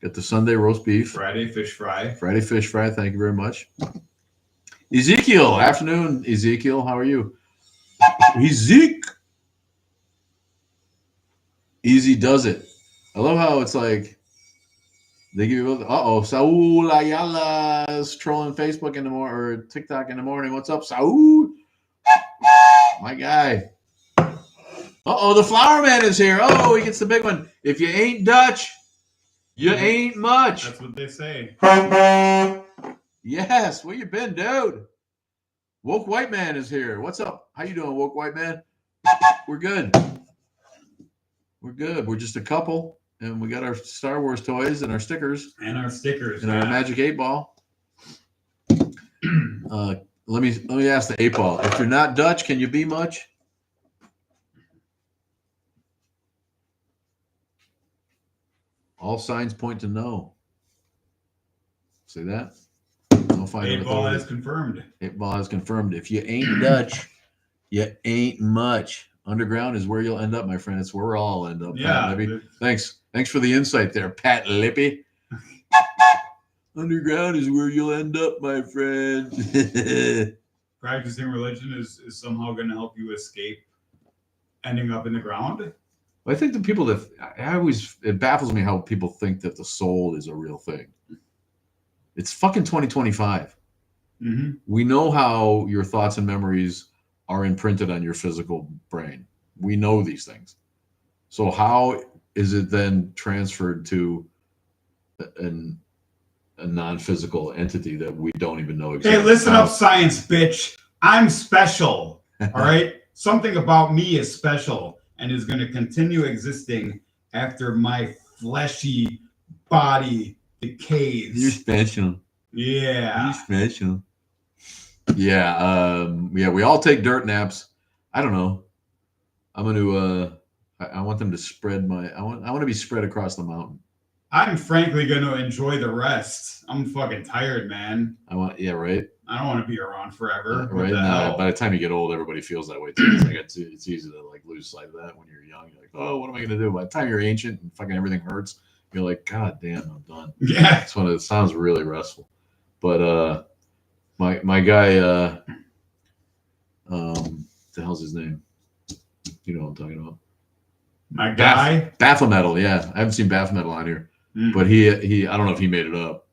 Got the Sunday roast beef. Friday fish fry. Friday fish fry. Thank you very much. Ezekiel. Afternoon, Ezekiel. How are you? Easy does it. I love how it's like they give you. Saul Ayala's trolling Facebook in the morning or TikTok in the morning. What's up, Saul? My guy. The flower man is here. Oh, he gets the big one. If you ain't Dutch, you ain't much. That's what they say. Yes, where you been, dude? Woke White Man is here. What's up? How you doing, Woke White Man? We're good. We're good. We're just a couple, and we got our Star Wars toys and our stickers. And our stickers. And our Magic 8-Ball. Let me ask the 8-Ball. If you're not Dutch, can you be much? All signs point to no. See that? No final 8-Ball is confirmed. 8-Ball is confirmed. If you ain't Dutch, you ain't much. Underground is where you'll end up, my friend. It's where we'll all end up. Yeah. Pat Lippy. Thanks for the insight there, Pat Lippy. Underground is where you'll end up, my friend. Practicing religion is somehow going to help you escape ending up in the ground. I think the people that it baffles me how people think that the soul is a real thing. It's fucking 2025. Mm-hmm. We know how your thoughts and memories are imprinted on your physical brain. We know these things. So how is it then transferred to a non-physical entity that we don't even know exists? Hey, listen up, science, bitch. I'm special. All right? Something about me is special and is going to continue existing after my fleshy body decays. You're special. Yeah. You're special. Yeah. We all take dirt naps. I don't know. I'm going to, I want them to spread I want to be spread across the mountain. I'm frankly going to enjoy the rest. I'm fucking tired, man. Right. I don't want to be around forever. Right now, by the time you get old, everybody feels that way too. It's like it's easy to like lose sight of that when you're young. You're like, oh, what am I going to do? By the time you're ancient and fucking everything hurts, you're like, God damn, I'm done. Yeah. It sounds really restful. But my guy, the hell's his name? You know what I'm talking about? My guy? Baphometal, yeah. I haven't seen Baphometal on here. But he I don't know if he made it up,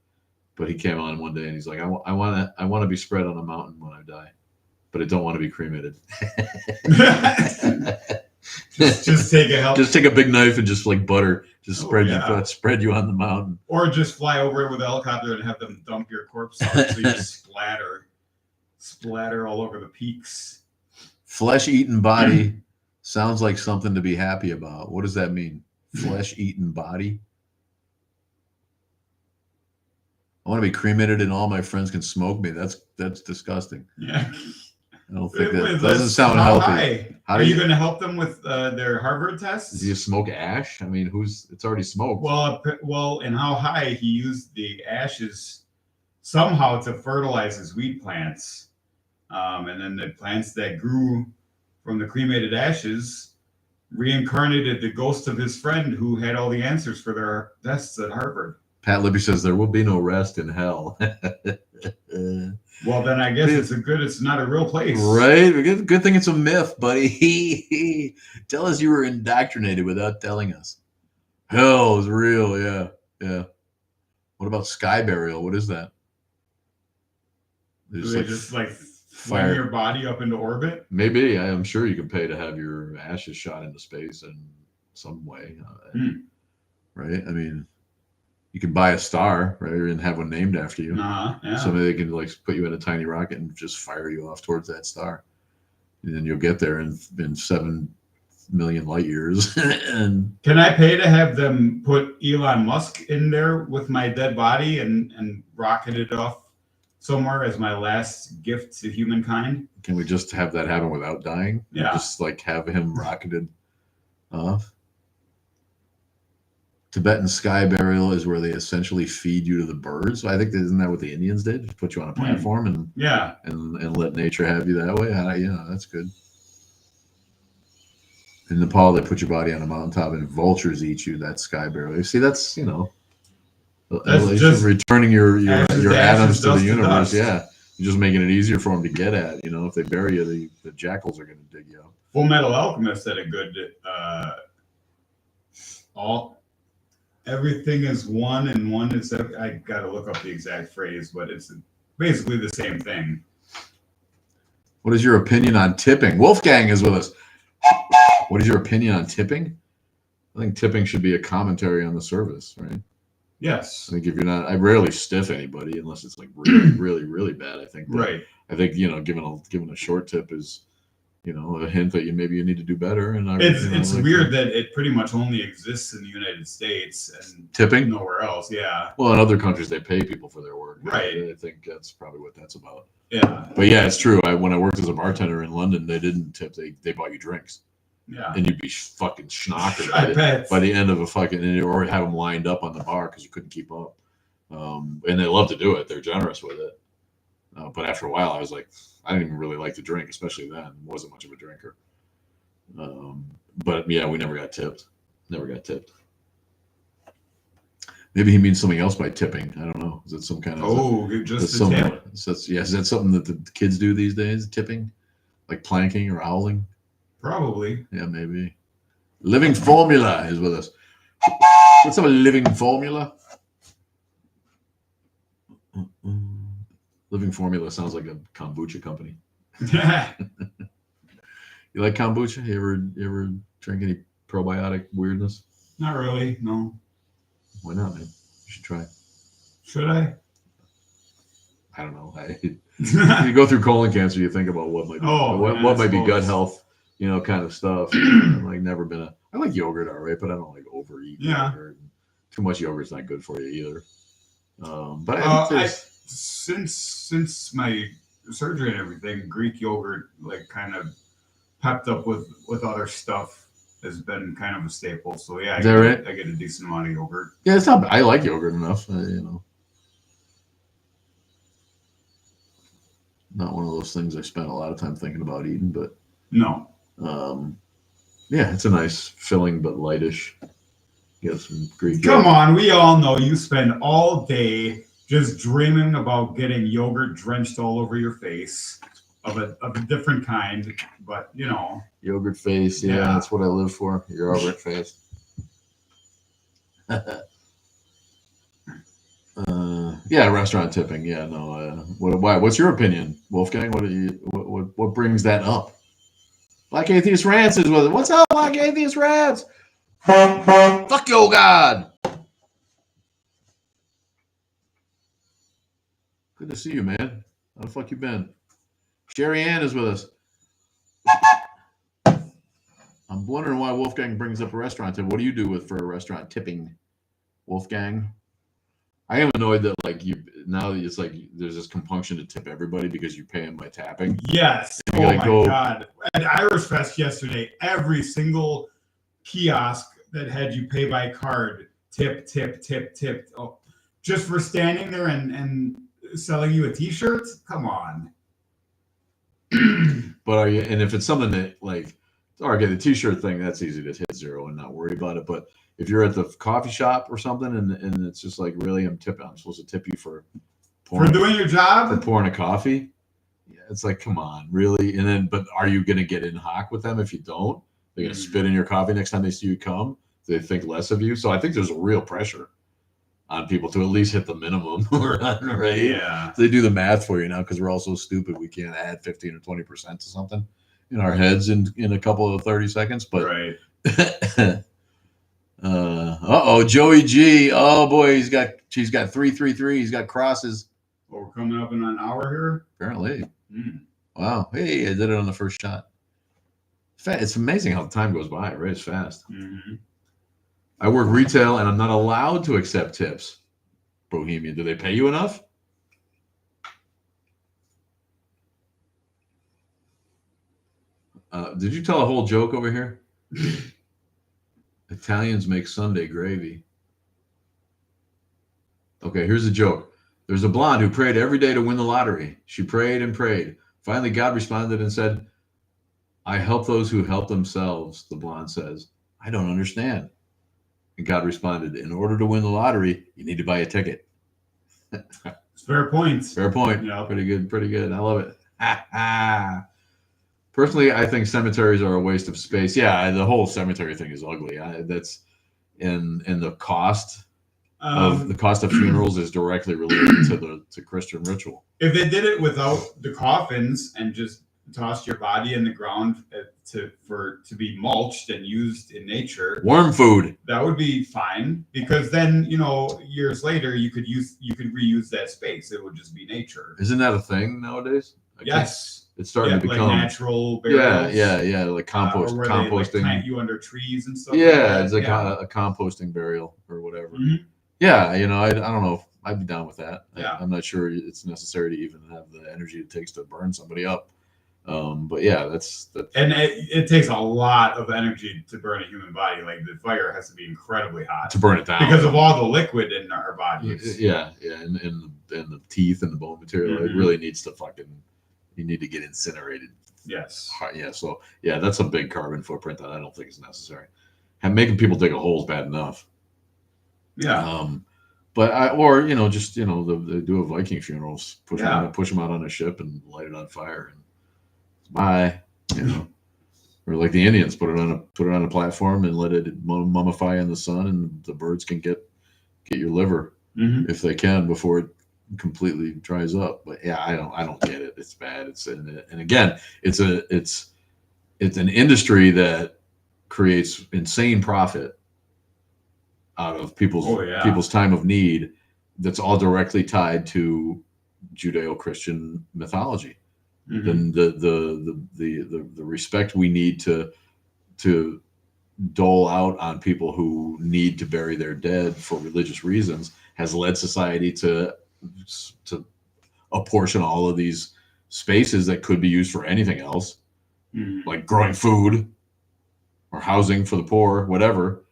but he came on one day and he's like, I want to be spread on a mountain when I die, but I don't want to be cremated. just take a help. Just take a big knife and just like butter, just spread you on the mountain. Or just fly over it with a helicopter and have them dump your corpse on so you just splatter all over the peaks. Flesh-eaten body sounds like something to be happy about. What does that mean? Flesh-eaten body? I want to be cremated and all my friends can smoke me. That's disgusting. Yeah. I don't think that Wait, doesn't sound how healthy. high? How Are do you you? going to help them with their Harvard tests? Do you smoke ash? I mean, it's already smoked. Well, and how high he used the ashes somehow to fertilize his wheat plants, and then the plants that grew from the cremated ashes reincarnated the ghost of his friend who had all the answers for their tests at Harvard. Pat Libby says there will be no rest in hell. Well, then I guess it's not a real place. Right? Good thing it's a myth, buddy. Tell us you were indoctrinated without telling us. Hell is real, yeah. Yeah. What about sky burial? What is that? Do they just like fire your body up into orbit? Maybe. I'm sure you can pay to have your ashes shot into space in some way. Right? I mean, you can buy a star, right, and have one named after you. Yeah. So maybe they can like put you in a tiny rocket and just fire you off towards that star, and then you'll get there in 7 million light years. And can I pay to have them put Elon Musk in there with my dead body and rocket it off somewhere as my last gift to humankind? Can we just have that happen without dying? Yeah. Just like have him rocketed off. Tibetan sky burial is where they essentially feed you to the birds. I think isn't that what the Indians did? Just put you on a platform and let nature have you that way. Yeah, that's good. In Nepal, they put your body on a mountaintop and vultures eat you. That's sky burial. You see, that's That's just returning your atoms to the universe. To yeah, you're just making it easier for them to get at. If they bury you, the jackals are going to dig you up. Full Metal Alchemist had a good everything is one and one is. I got to look up the exact phrase, but it's basically the same thing. What is your opinion on tipping? Wolfgang is with us. What is your opinion on tipping? I think tipping should be a commentary on the service, right? Yes. I think if you're not, I rarely stiff anybody unless it's like really, really, really bad. I think. Right. I think giving a short tip is, a hint that maybe you need to do better. And it's weird that it pretty much only exists in the United States and tipping nowhere else. Yeah. Well, in other countries they pay people for their work. Right. I think that's probably what that's about. Yeah. But yeah, it's true. When I worked as a bartender in London, they didn't tip. They bought you drinks. Yeah. And you'd be fucking schnockered by the end of a fucking, or have them lined up on the bar because you couldn't keep up. And they love to do it. They're generous with it. But after a while, I was like, I didn't even really like to drink, especially then. Wasn't much of a drinker. But yeah, we never got tipped. Never got tipped. Maybe he means something else by tipping. I don't know. Is it some kind of just a tip? Is that something that the kids do these days? Tipping, like planking or owling? Probably. Yeah, maybe. Living Formula is with us. What's up, Living Formula? Living Formula sounds like a kombucha company. You like kombucha? You ever drink any probiotic weirdness? Not really, no. Why not, man? You should try. Should I? I don't know. You go through colon cancer, you think about what might be what might be gut health, kind of stuff. I've like never been I like yogurt, all right, but I don't like overeat yogurt. Too much yogurt's not good for you either. But I since my surgery and everything, Greek yogurt like kind of pepped up with other stuff has been kind of a staple. So yeah, I get a decent amount of yogurt. Yeah, it's not. I like yogurt enough. Not one of those things I spent a lot of time thinking about eating, but no. Yeah, it's a nice filling but lightish. Get some Greek. Come on, we all know you spend all day just dreaming about getting yogurt drenched all over your face of a different kind, but yogurt face. Yeah, that's what I live for. Yogurt face. Yeah, restaurant tipping. Yeah, no. Why? What's your opinion, Wolfgang? What brings that up? Black Atheist Rants is with it. What's up, Black Atheist Rants? Fuck you, God. Good to see you, man. How the fuck you been? Sherry Ann is with us. I'm wondering why Wolfgang brings up a restaurant tip. What do you do for a restaurant tipping, Wolfgang? I am annoyed that like now it's like there's this compunction to tip everybody because you pay them by tapping. Yes. And you Oh gotta my God. At Irish Fest yesterday, every single kiosk that had you pay by card, tip. Oh, just for standing there and selling you a T-shirt? Come on. But are you? And if it's something that like, okay, the T-shirt thing, that's easy to hit zero and not worry about it. But if you're at the coffee shop or something and it's just like, really, I'm supposed to tip you for doing your job, for pouring a coffee. Yeah, it's like, come on, really? And then, but are you gonna get in hock with them if you don't? They're gonna spit in your coffee next time they see you come. They think less of you. So I think there's a real pressure on people to at least hit the minimum, right? Yeah. So they do the math for you now because we're all so stupid we can't add 15 or 20% to something in our heads in a couple of 30 seconds. But right. Joey G. Oh boy, she's got 333. He's got crosses. Well, we're coming up in an hour here. Apparently. Wow. Hey, I did it on the first shot. It's amazing how the time goes by, right? It's fast. I work retail and I'm not allowed to accept tips. Bohemian, do they pay you enough? Did you tell a whole joke over here? Italians make Sunday gravy. Okay, here's a joke. There's a blonde who prayed every day to win the lottery. She prayed and prayed. Finally, God responded and said, I help those who help themselves, the blonde says. I don't understand. And God responded, in order to win the lottery, you need to buy a ticket. Fair point. Fair point. Yep. Pretty good. I love it. Personally, I think cemeteries are a waste of space. Yeah, the whole cemetery thing is ugly. That's and the cost of funerals is directly related to Christian ritual. If they did it without the coffins and just tossed your body in the ground to be mulched and used in nature, worm food, that would be fine, because then years later you could reuse that space. It would just be nature. Isn't that a thing nowadays? Yes. It's starting to become like natural burials. Yeah, like composting. They, like, plant you under trees and stuff. Yeah, it's like a composting burial or whatever. Mm-hmm. Yeah, I don't know. I'd be down with that. Yeah. I'm not sure it's necessary to even have the energy it takes to burn somebody up. But yeah, that's. And it takes a lot of energy to burn a human body. Like, the fire has to be incredibly hot to burn it down because of all the liquid in our bodies. Yeah, and the teeth and the bone material. Mm-hmm. It really needs to you need to get incinerated. Yes. Yeah. So yeah, that's a big carbon footprint that I don't think is necessary. And making people dig a hole is bad enough. Yeah. But they do a Viking funerals, push them out on a ship and light it on fire, and bye. Or like the Indians, put it on a platform and let it mummify in the sun, and the birds can get your liver if they can before it completely dries up. But yeah, I don't get it. It's bad. And again, it's an industry that creates insane profit out of people's time of need. That's all directly tied to Judeo-Christian mythology. Then the respect we need to dole out on people who need to bury their dead for religious reasons has led society to apportion all of these spaces that could be used for anything else, like growing food or housing for the poor, whatever,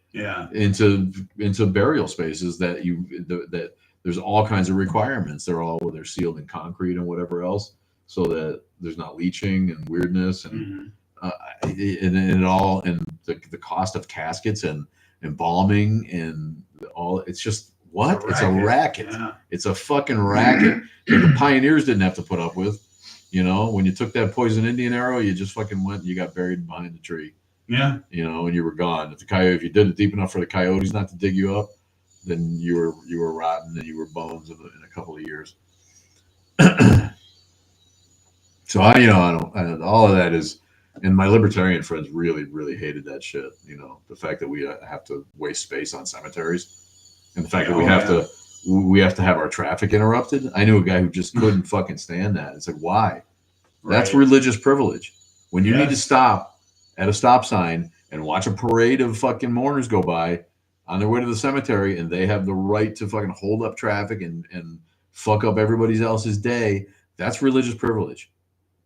into burial spaces that there's all kinds of requirements. They're sealed in concrete and whatever else, so that there's not leaching and weirdness and the cost of caskets and embalming and all. It's just it's a racket. Yeah. It's a fucking racket that the pioneers didn't have to put up with. When you took that poison Indian arrow, you just fucking went and you got buried behind the tree. Yeah. And you were gone. If you did it deep enough for the coyotes not to dig you up, then you were rotten and you were bones in a couple of years. So all of that is, and my libertarian friends really, really hated that shit. The fact that we have to waste space on cemeteries, and the fact that we have to have our traffic interrupted. I knew a guy who just couldn't fucking stand that. It's like, why? Right. That's religious privilege. When you need to stop at a stop sign and watch a parade of fucking mourners go by, on their way to the cemetery, and they have the right to fucking hold up traffic and fuck up everybody else's day. That's religious privilege.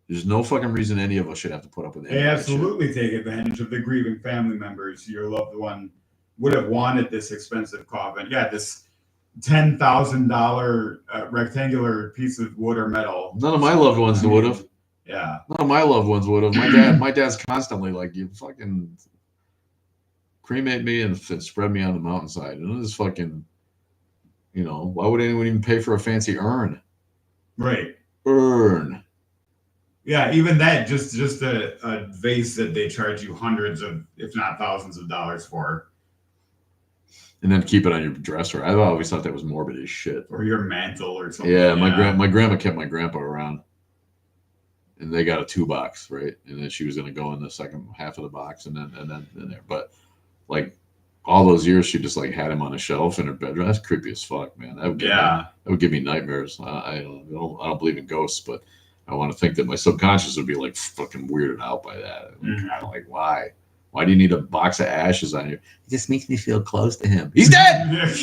There's no fucking reason any of us should have to put up with any They of that shit. absolutely take advantage of the grieving family members. Your loved one would have wanted this expensive coffin. Yeah, this $10,000 rectangular piece of wood or metal. None of my loved ones would have. Yeah. None of my loved ones would have. My dad's constantly like, you fucking cremate me and spread me on the mountainside. And this fucking, why would anyone even pay for a fancy urn? Right. Urn. Yeah, even that, just a vase that they charge you hundreds of, if not thousands of dollars for. And then keep it on your dresser. I always thought that was morbid as shit. Or your mantle or something. Yeah, my grandma kept my grandpa around. And they got a 2-box, right? And then she was gonna go in the second half of the box and then in there. But like all those years she just like had him on a shelf in her bedroom. That's creepy as fuck, man. That would give me nightmares. I don't believe in ghosts, but I want to think that my subconscious would be like fucking weirded out by that. Kind of like, why? Why do you need a box of ashes on you? It just makes me feel close to him. He's dead!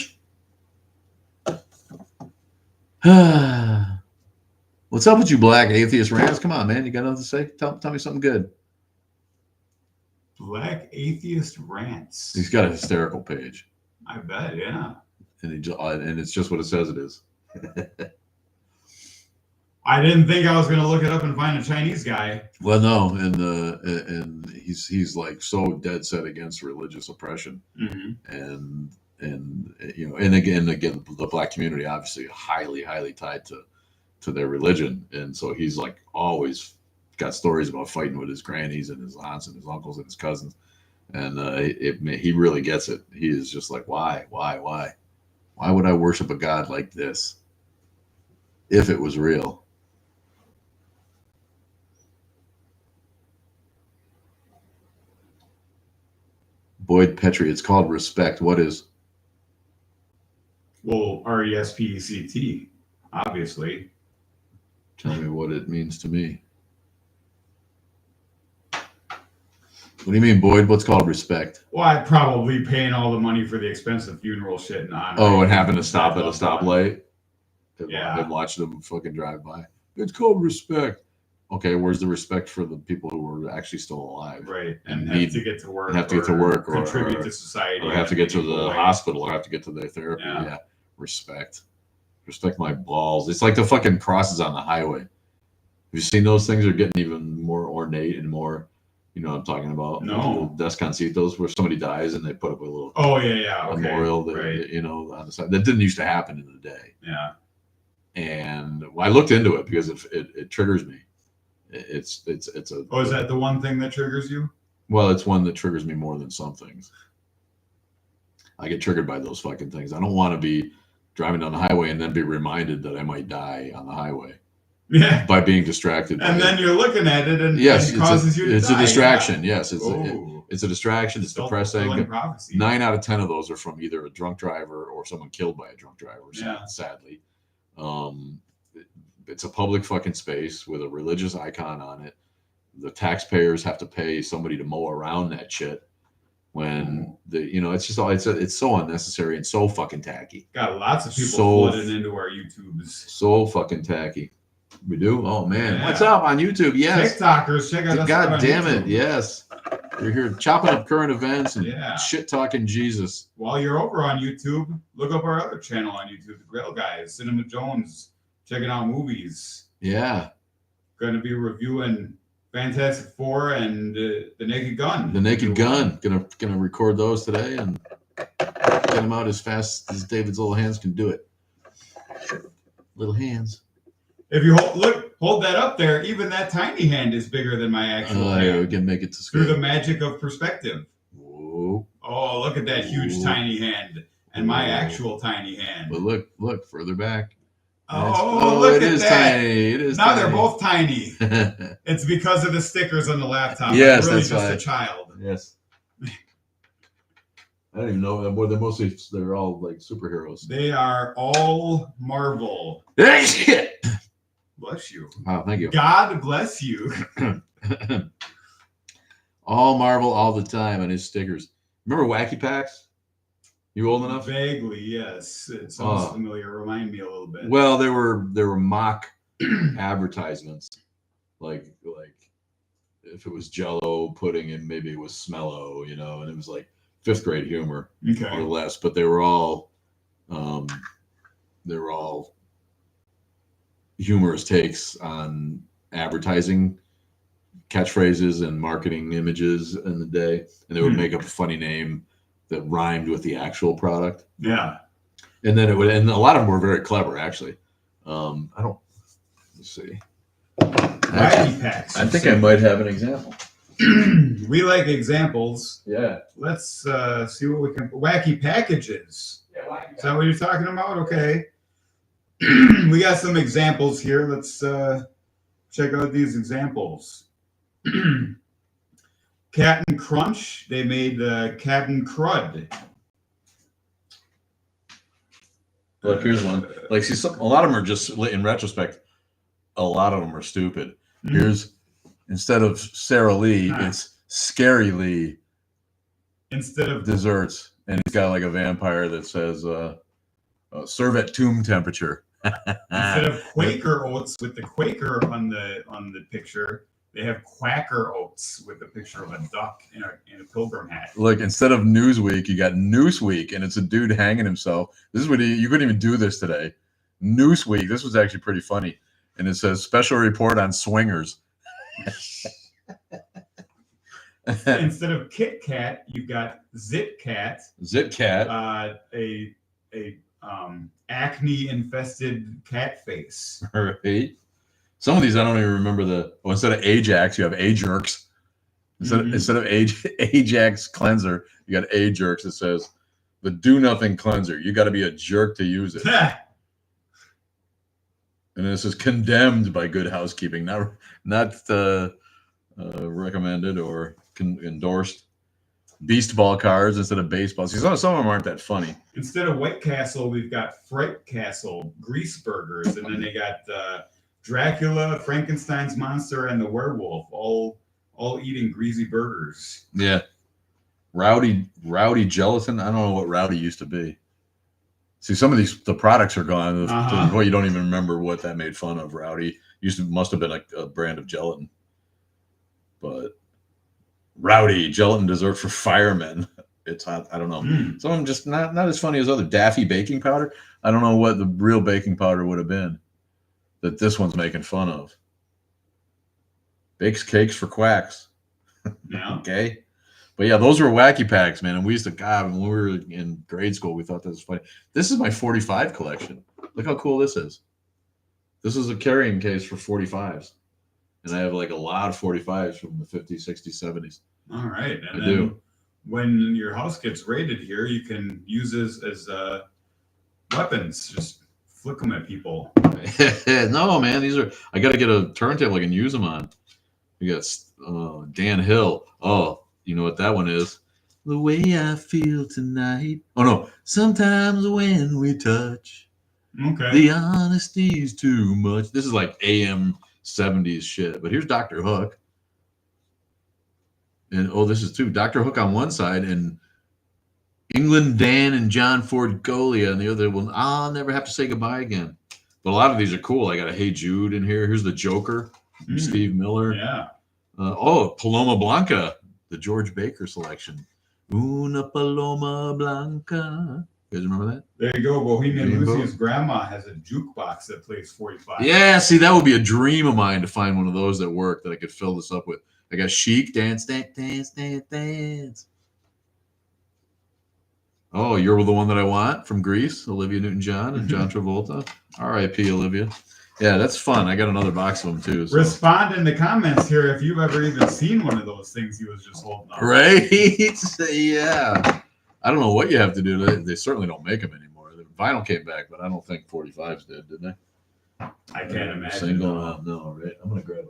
What's up with you, Black Atheist Rants? Come on, man. You got nothing to say? Tell me something good. Black Atheist Rants. He's got a hysterical page. I bet, yeah. And it's just what it says it is. I didn't think I was going to look it up and find a Chinese guy. Well, no, and he's like so dead set against religious oppression, and again, the Black community obviously highly tied to their religion, and so he's like always got stories about fighting with his grannies and his aunts and his uncles and his cousins, and he really gets it. He is just like, why would I worship a god like this if it was real? Boyd Petrie, it's called respect. What is? Well, RESPECT, obviously. Tell me what it means to me. What do you mean, Boyd? What's called respect? Well, I'd probably paying all the money for the expensive funeral shit and on. Oh, and having to stop at a stoplight? Yeah. And watch them fucking drive by. It's called respect. Okay, where's the respect for the people who were actually still alive? Right, and have to get to work. Or contribute to society. Or have to get to the hospital, or have to get to their therapy. Yeah. Respect my balls. It's like the fucking crosses on the highway. Have you seen those things? Are getting even more ornate and more, what I'm talking about? No. Descancitos, where somebody dies and they put up a little memorial on the side. That didn't used to happen in the day. Yeah. And I looked into it because it triggers me. It's a. Oh, is that the one thing that triggers you? Well, it's one that triggers me more than some things. I get triggered by those fucking things. I don't want to be driving down the highway and then be reminded that I might die on the highway. Yeah. By being distracted. And then you're looking at it and it causes you to die. It's a distraction. Yeah. Yes, it's a distraction. It's depressing. 9 out of 10 of those are from either a drunk driver or someone killed by a drunk driver. Sadly. It's a public fucking space with a religious icon on it. The taxpayers have to pay somebody to mow around that shit. When it's just it's so unnecessary and so fucking tacky. Got lots of people flooding into our YouTubes. So fucking tacky. We do? Oh man. Yeah. What's up on YouTube? Yes. TikTokers, check out us. God damn it. Yes. We're here chopping up current events and shit talking Jesus. While you're over on YouTube, look up our other channel on YouTube, The Grail Guys, Cinema Jones, checking out movies. Yeah. Going to be reviewing Fantastic Four and The Naked Gun. The Naked Gun. Gonna record those today and get them out as fast as David's little hands can do it. Little hands. If you hold that up there, even that tiny hand is bigger than my actual hand. We can make it to scale. Through the magic of perspective. Whoa. Oh, look at that huge tiny hand and my actual tiny hand. But look further back. Look at that. Tiny. It is now tiny. They're both tiny. It's because of the stickers on the laptop. Yes, I'm really that's just right. a child. Yes. I don't even know. They're all like superheroes. They are all Marvel. Shit. Bless you. Wow, thank you. God bless you. All Marvel all the time on his stickers. Remember Wacky Packs? You old enough? Vaguely, yes. It sounds familiar. Remind me a little bit. Well, there were mock advertisements, like if it was Jello pudding and maybe it was Smello, you know, and it was like fifth grade humor or less, but they were all humorous takes on advertising catchphrases and marketing images in the day, and they would make up a funny name that rhymed with the actual product. Yeah. And then and a lot of them were very clever, actually. Let's see. Wacky packs. I think I might have an example. We like examples. Yeah. Let's see what we can. Wacky packages. Yeah, wacky. Is that what you're talking about? Okay. We got some examples here. Let's check out these examples. Captain Crunch. They made Captain Crud. Look, here's one. Like, see, a lot of them are just, in retrospect, a lot of them are stupid. Here's, instead of Sara Lee, it's Scary Lee. Instead of desserts, and he's got like a vampire that says, "Serve at tomb temperature." Instead of Quaker Oats with the Quaker on the picture, they have Quacker Oats with a picture of a duck in a pilgrim hat. Look, instead of Newsweek, you got Newsweek, and it's a dude hanging himself. This is what you couldn't even do this today. Newsweek. This was actually pretty funny, and it says special report on swingers. Instead of Kit Kat, you've got Zit Cat. Zit Cat. A acne infested cat face. Right. Some of these I don't even remember instead of Ajax, you have Ajerks. Instead of Ajax cleanser, you got Ajerks. It says the do nothing cleanser. You got to be a jerk to use it. And this is condemned by Good Housekeeping, not recommended or endorsed. Beast ball cards instead of baseball. See, some of them aren't that funny. Instead of White Castle, we've got Fright Castle grease burgers, and then they got Dracula, Frankenstein's monster, and the werewolf, all eating greasy burgers. Yeah, rowdy gelatin. I don't know what rowdy used to be. See, some of the products are gone to the point you don't even remember what that made fun of. Rowdy must have been like a brand of gelatin, but Rowdy gelatin dessert for firemen. It's hot. I don't know. Some of them just not as funny as other. Daffy baking powder. I don't know what the real baking powder would have been that this one's making fun of. Bakes cakes for quacks. Yeah. Okay. But yeah, those were wacky packs, man. And we used to, God, when we were in grade school, we thought that was funny. This is my 45 collection. Look how cool this is. This is a carrying case for 45s. And I have like a lot of 45s from the 50s, 60s, 70s. All right. And then when your house gets raided here, you can use this as weapons. Just flick them at people. No, man. I got to get a turntable I can use them on. We got Dan Hill. Oh, you know what that one is? The way I feel tonight. Oh, no. Sometimes when we touch, the honesty's too much. This is like AM 70s shit. But here's Dr. Hook. And this is too Dr. Hook on one side and England Dan and John Ford Golia on the other one. I'll never have to say goodbye again. But a lot of these are cool. I got a Hey Jude in here. Here's the Joker from Steve Miller. Yeah. Paloma Blanca, the George Baker selection. Una Paloma Blanca. You guys remember that? There you go. Bohemian Lucy's grandma has a jukebox that plays 45. Yeah, see, that would be a dream of mine to find one of those that work that I could fill this up with. I got Chic, Dance, Dance, Dance, Dance, Dance. Oh, you're the one that I want from Greece, Olivia Newton-John and John Travolta. R.I.P. Olivia. Yeah, that's fun. I got another box of them too. So. Respond in the comments here if you've ever even seen one of those things he was just holding up. Right? Yeah. I don't know what you have to do. They certainly don't make them anymore. The vinyl came back, but I don't think 45s did they? I can't imagine. Single, no, right? I'm going to grab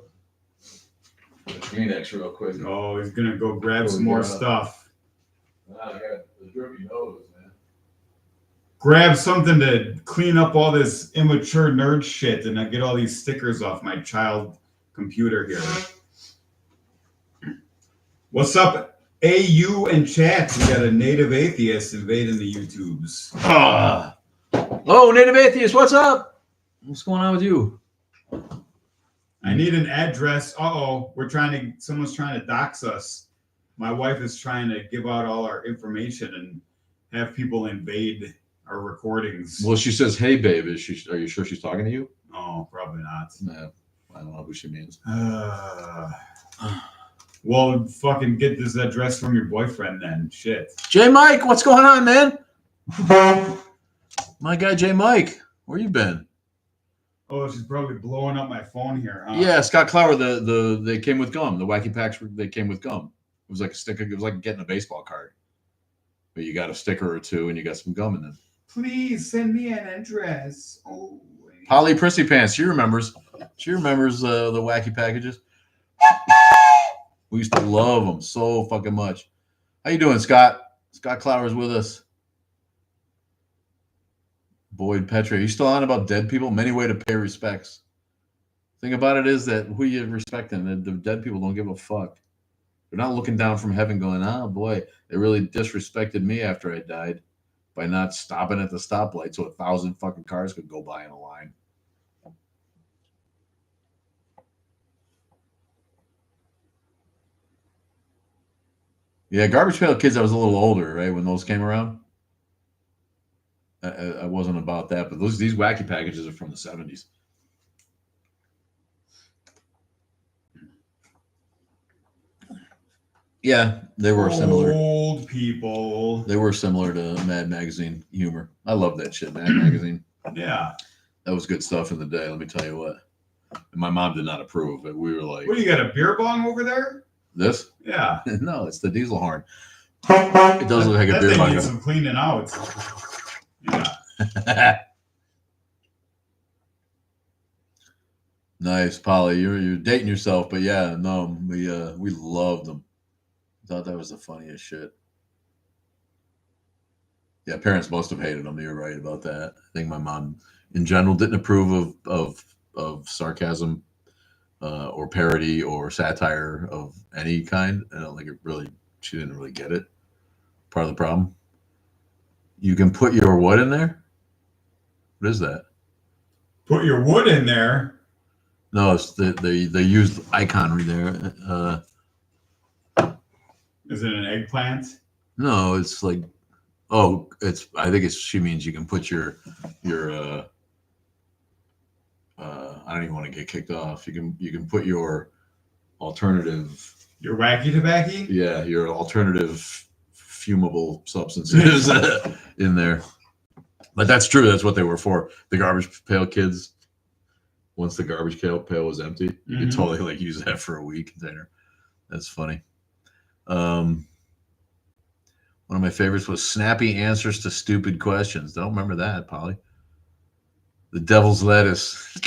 a Kleenex real quick. Oh, he's going to go grab some more stuff. I got the drippy nose, man. Grab something to clean up all this immature nerd shit and I get all these stickers off my child computer here. What's up, AU and chat. We got a native atheist invading the YouTubes. Oh, native atheist, what's up? What's going on with you? I need an address. Someone's trying to dox us. My wife is trying to give out all our information and have people invade our recordings. Well, she says, "Hey, babe, are you sure she's talking to you?" Oh, probably not. No, I don't know who she means. Well, fucking get this address from your boyfriend then. Shit. J Mike, what's going on, man? My guy J Mike, where you been? Oh, she's probably blowing up my phone here, huh? Yeah, Scott Clower. They came with gum. The wacky packs they came with gum. It was like a sticker. It was like getting a baseball card, but you got a sticker or two and you got some gum in them. Please send me an address. Oh. Polly Prissy Pants. She remembers. She remembers the wacky packages. We used to love them so fucking much. How you doing, Scott? Scott Clower's with us. Boyd Petrie. Are you still on about dead people? Many way to pay respects. Thing about it is that who you respecting, the dead people don't give a fuck. They're not looking down from heaven going, oh boy, they really disrespected me after I died by not stopping at the stoplight so 1,000 fucking cars could go by in a line. Yeah, Garbage Pail Kids, I was a little older, right, when those came around. I wasn't about that, but these wacky packages are from the 70s. Yeah, they were similar. Old people. They were similar to Mad Magazine humor. I love that shit, Mad Magazine. Yeah. That was good stuff in the day, let me tell you what. And my mom did not approve, but we were like... What, you got a beer bong over there? This? Yeah. No, it's the diesel horn. It does look like a beer bong. That needs some cleaning out. Yeah. Nice, Polly. You're dating yourself, but yeah, no, we loved them. Thought that was the funniest shit. Yeah, parents must have hated them. You're right about that. I think my mom, in general, didn't approve of sarcasm or parody or satire of any kind. I don't think she didn't really get it. Part of the problem. You can put your what in there? What is that? Put your wood in there? No, it's they used iconry there. Is it an eggplant? No, it's like, I think she means you can put your I don't even want to get kicked off. You can put your alternative. Your wacky tobacco? Yeah, your alternative fumable substances in there. But that's true. That's what they were for. The Garbage Pail Kids. Once the garbage pail was empty, you could totally like use that for a weed container. That's funny. One of my favorites was snappy answers to stupid questions. Don't remember that, Polly. The devil's lettuce.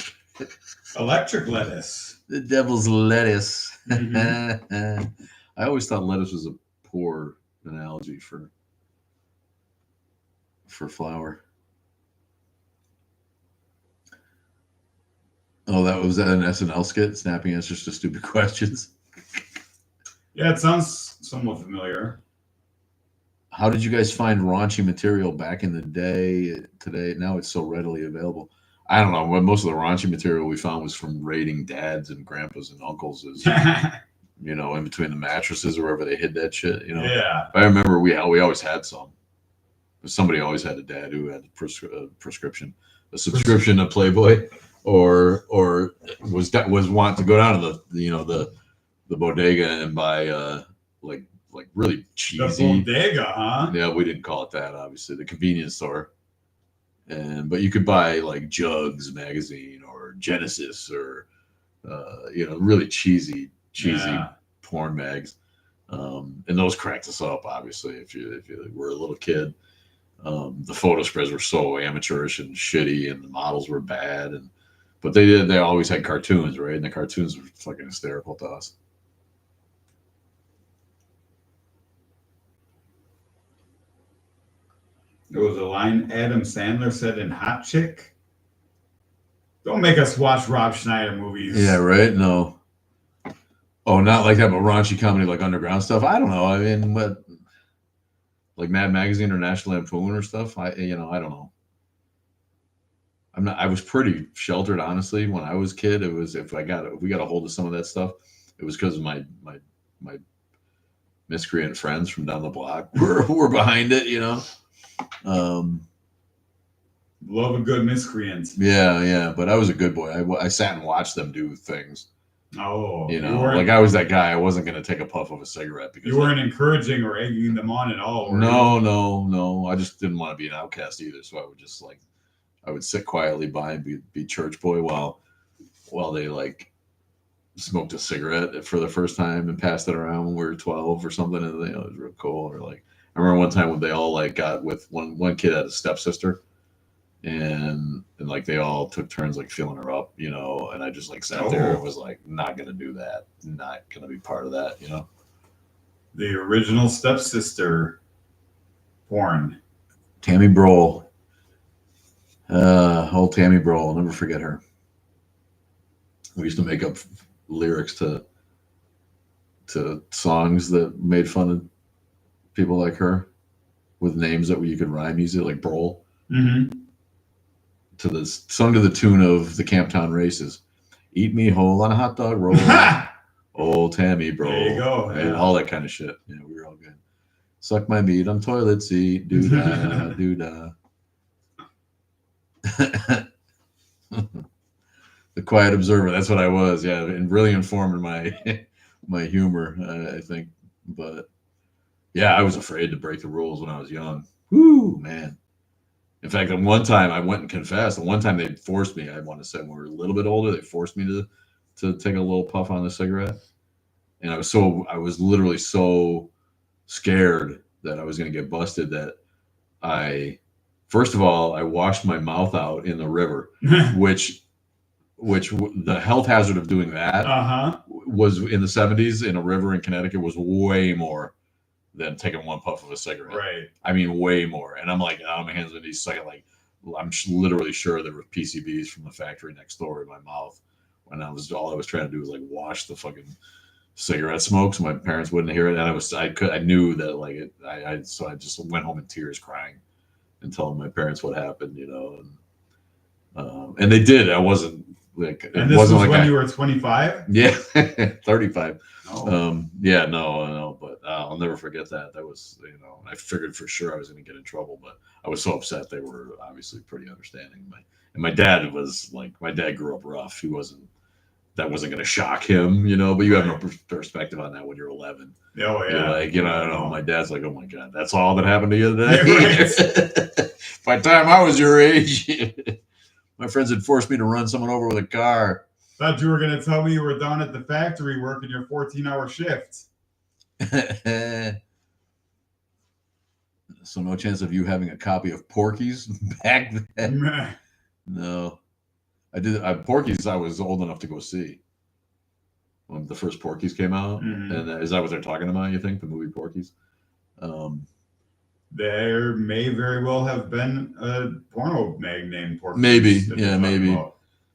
Electric lettuce. The devil's lettuce. I always thought lettuce was a poor analogy for flour. Oh, was that an SNL skit? Snappy answers to stupid questions. Yeah, it sounds somewhat familiar. How did you guys find raunchy material back in the day? Today, now it's so readily available. I don't know. Most of the raunchy material we found was from raiding dads and grandpas and uncles, in between the mattresses or wherever they hid that shit. Yeah. I remember we always had some. But somebody always had a dad who had a subscription to Playboy, or was want to go down to the bodega and buy like really cheesy. The bodega, huh? Yeah, we didn't call it that, obviously. The convenience store. But you could buy like Jugs magazine or Genesis or really cheesy porn mags. And those cracked us up, obviously, if you were a little kid. The photo spreads were so amateurish and shitty, and the models were bad, but they always had cartoons, right? And the cartoons were fucking hysterical to us. There was a line Adam Sandler said in Hot Chick. Don't make us watch Rob Schneider movies. Yeah, right? No. Oh, not like that, but raunchy comedy, like underground stuff. I don't know. I mean, what, like Mad Magazine or National Lampoon or stuff. I don't know. I'm not. I was pretty sheltered, honestly, when I was a kid. It was if we got a hold of some of that stuff, it was because of my miscreant friends from down the block were behind it. Love a good miscreant. Yeah. But I was a good boy. I sat and watched them do things. Oh, like I was that guy. I wasn't going to take a puff of a cigarette because you weren't encouraging or egging them on at all. No. I just didn't want to be an outcast either. So I would just I would sit quietly by and be church boy while they like smoked a cigarette for the first time and passed it around when we were 12 or something. And it was real cool. Or like, I remember one time when they all like got with one kid had a stepsister. And like they all took turns like filling her up, and I just like sat there and was like, not gonna do that, not gonna be part of that, The original stepsister porn. Tammy Brohl, old Tammy Brohl, I'll never forget her. We used to make up lyrics to songs that made fun of people like her with names that you could rhyme easily, like Brohl. Mm-hmm. To the sung to the tune of the Camptown Races. Eat me whole on a hot dog roll. Old Tammy Brohl. There you go. And all that kind of shit. We were all good. Suck my meat on toilet seat. Doo-dah, doo-dah. The quiet observer. That's what I was. Yeah. And really informed my humor, I think. But yeah, I was afraid to break the rules when I was young. Woo, man. In fact, at one time I went and confessed. And one time they forced me. I want to say when we were a little bit older, they forced me to take a little puff on the cigarette. And I was literally so scared that I was going to get busted that first of all, I washed my mouth out in the river, which the health hazard of doing that was in the 70s in a river in Connecticut was way more than taking one puff of a cigarette. Right. I mean, way more. And I'm like, my hands on these second, like, I'm literally sure there were PCBs from the factory next door in my mouth. When all I was trying to do was like wash the fucking cigarette smoke so my parents wouldn't hear it. And I knew that like so I just went home in tears crying and telling my parents what happened, and they did. I wasn't like, and this wasn't was like when you were 25? Yeah, 35. Oh. Yeah, no, but I'll never forget that. That was, I figured for sure I was going to get in trouble, but I was so upset. They were obviously pretty understanding. And my dad was like, my dad grew up rough. That wasn't going to shock him, but you have no perspective on that when you're 11. Oh, yeah. You're like, I don't know. My dad's like, oh my God, that's all that happened to you today? By the time I was your age, my friends had forced me to run someone over with a car. Thought you were going to tell me you were down at the factory working your 14-hour shift. So no chance of you having a copy of Porky's back then? No. I did. Porky's I was old enough to go see. When the first Porky's came out. Mm-hmm. And is that what they're talking about, you think, the movie Porky's? There may very well have been a porno mag named Porky's. Maybe. Yeah, maybe.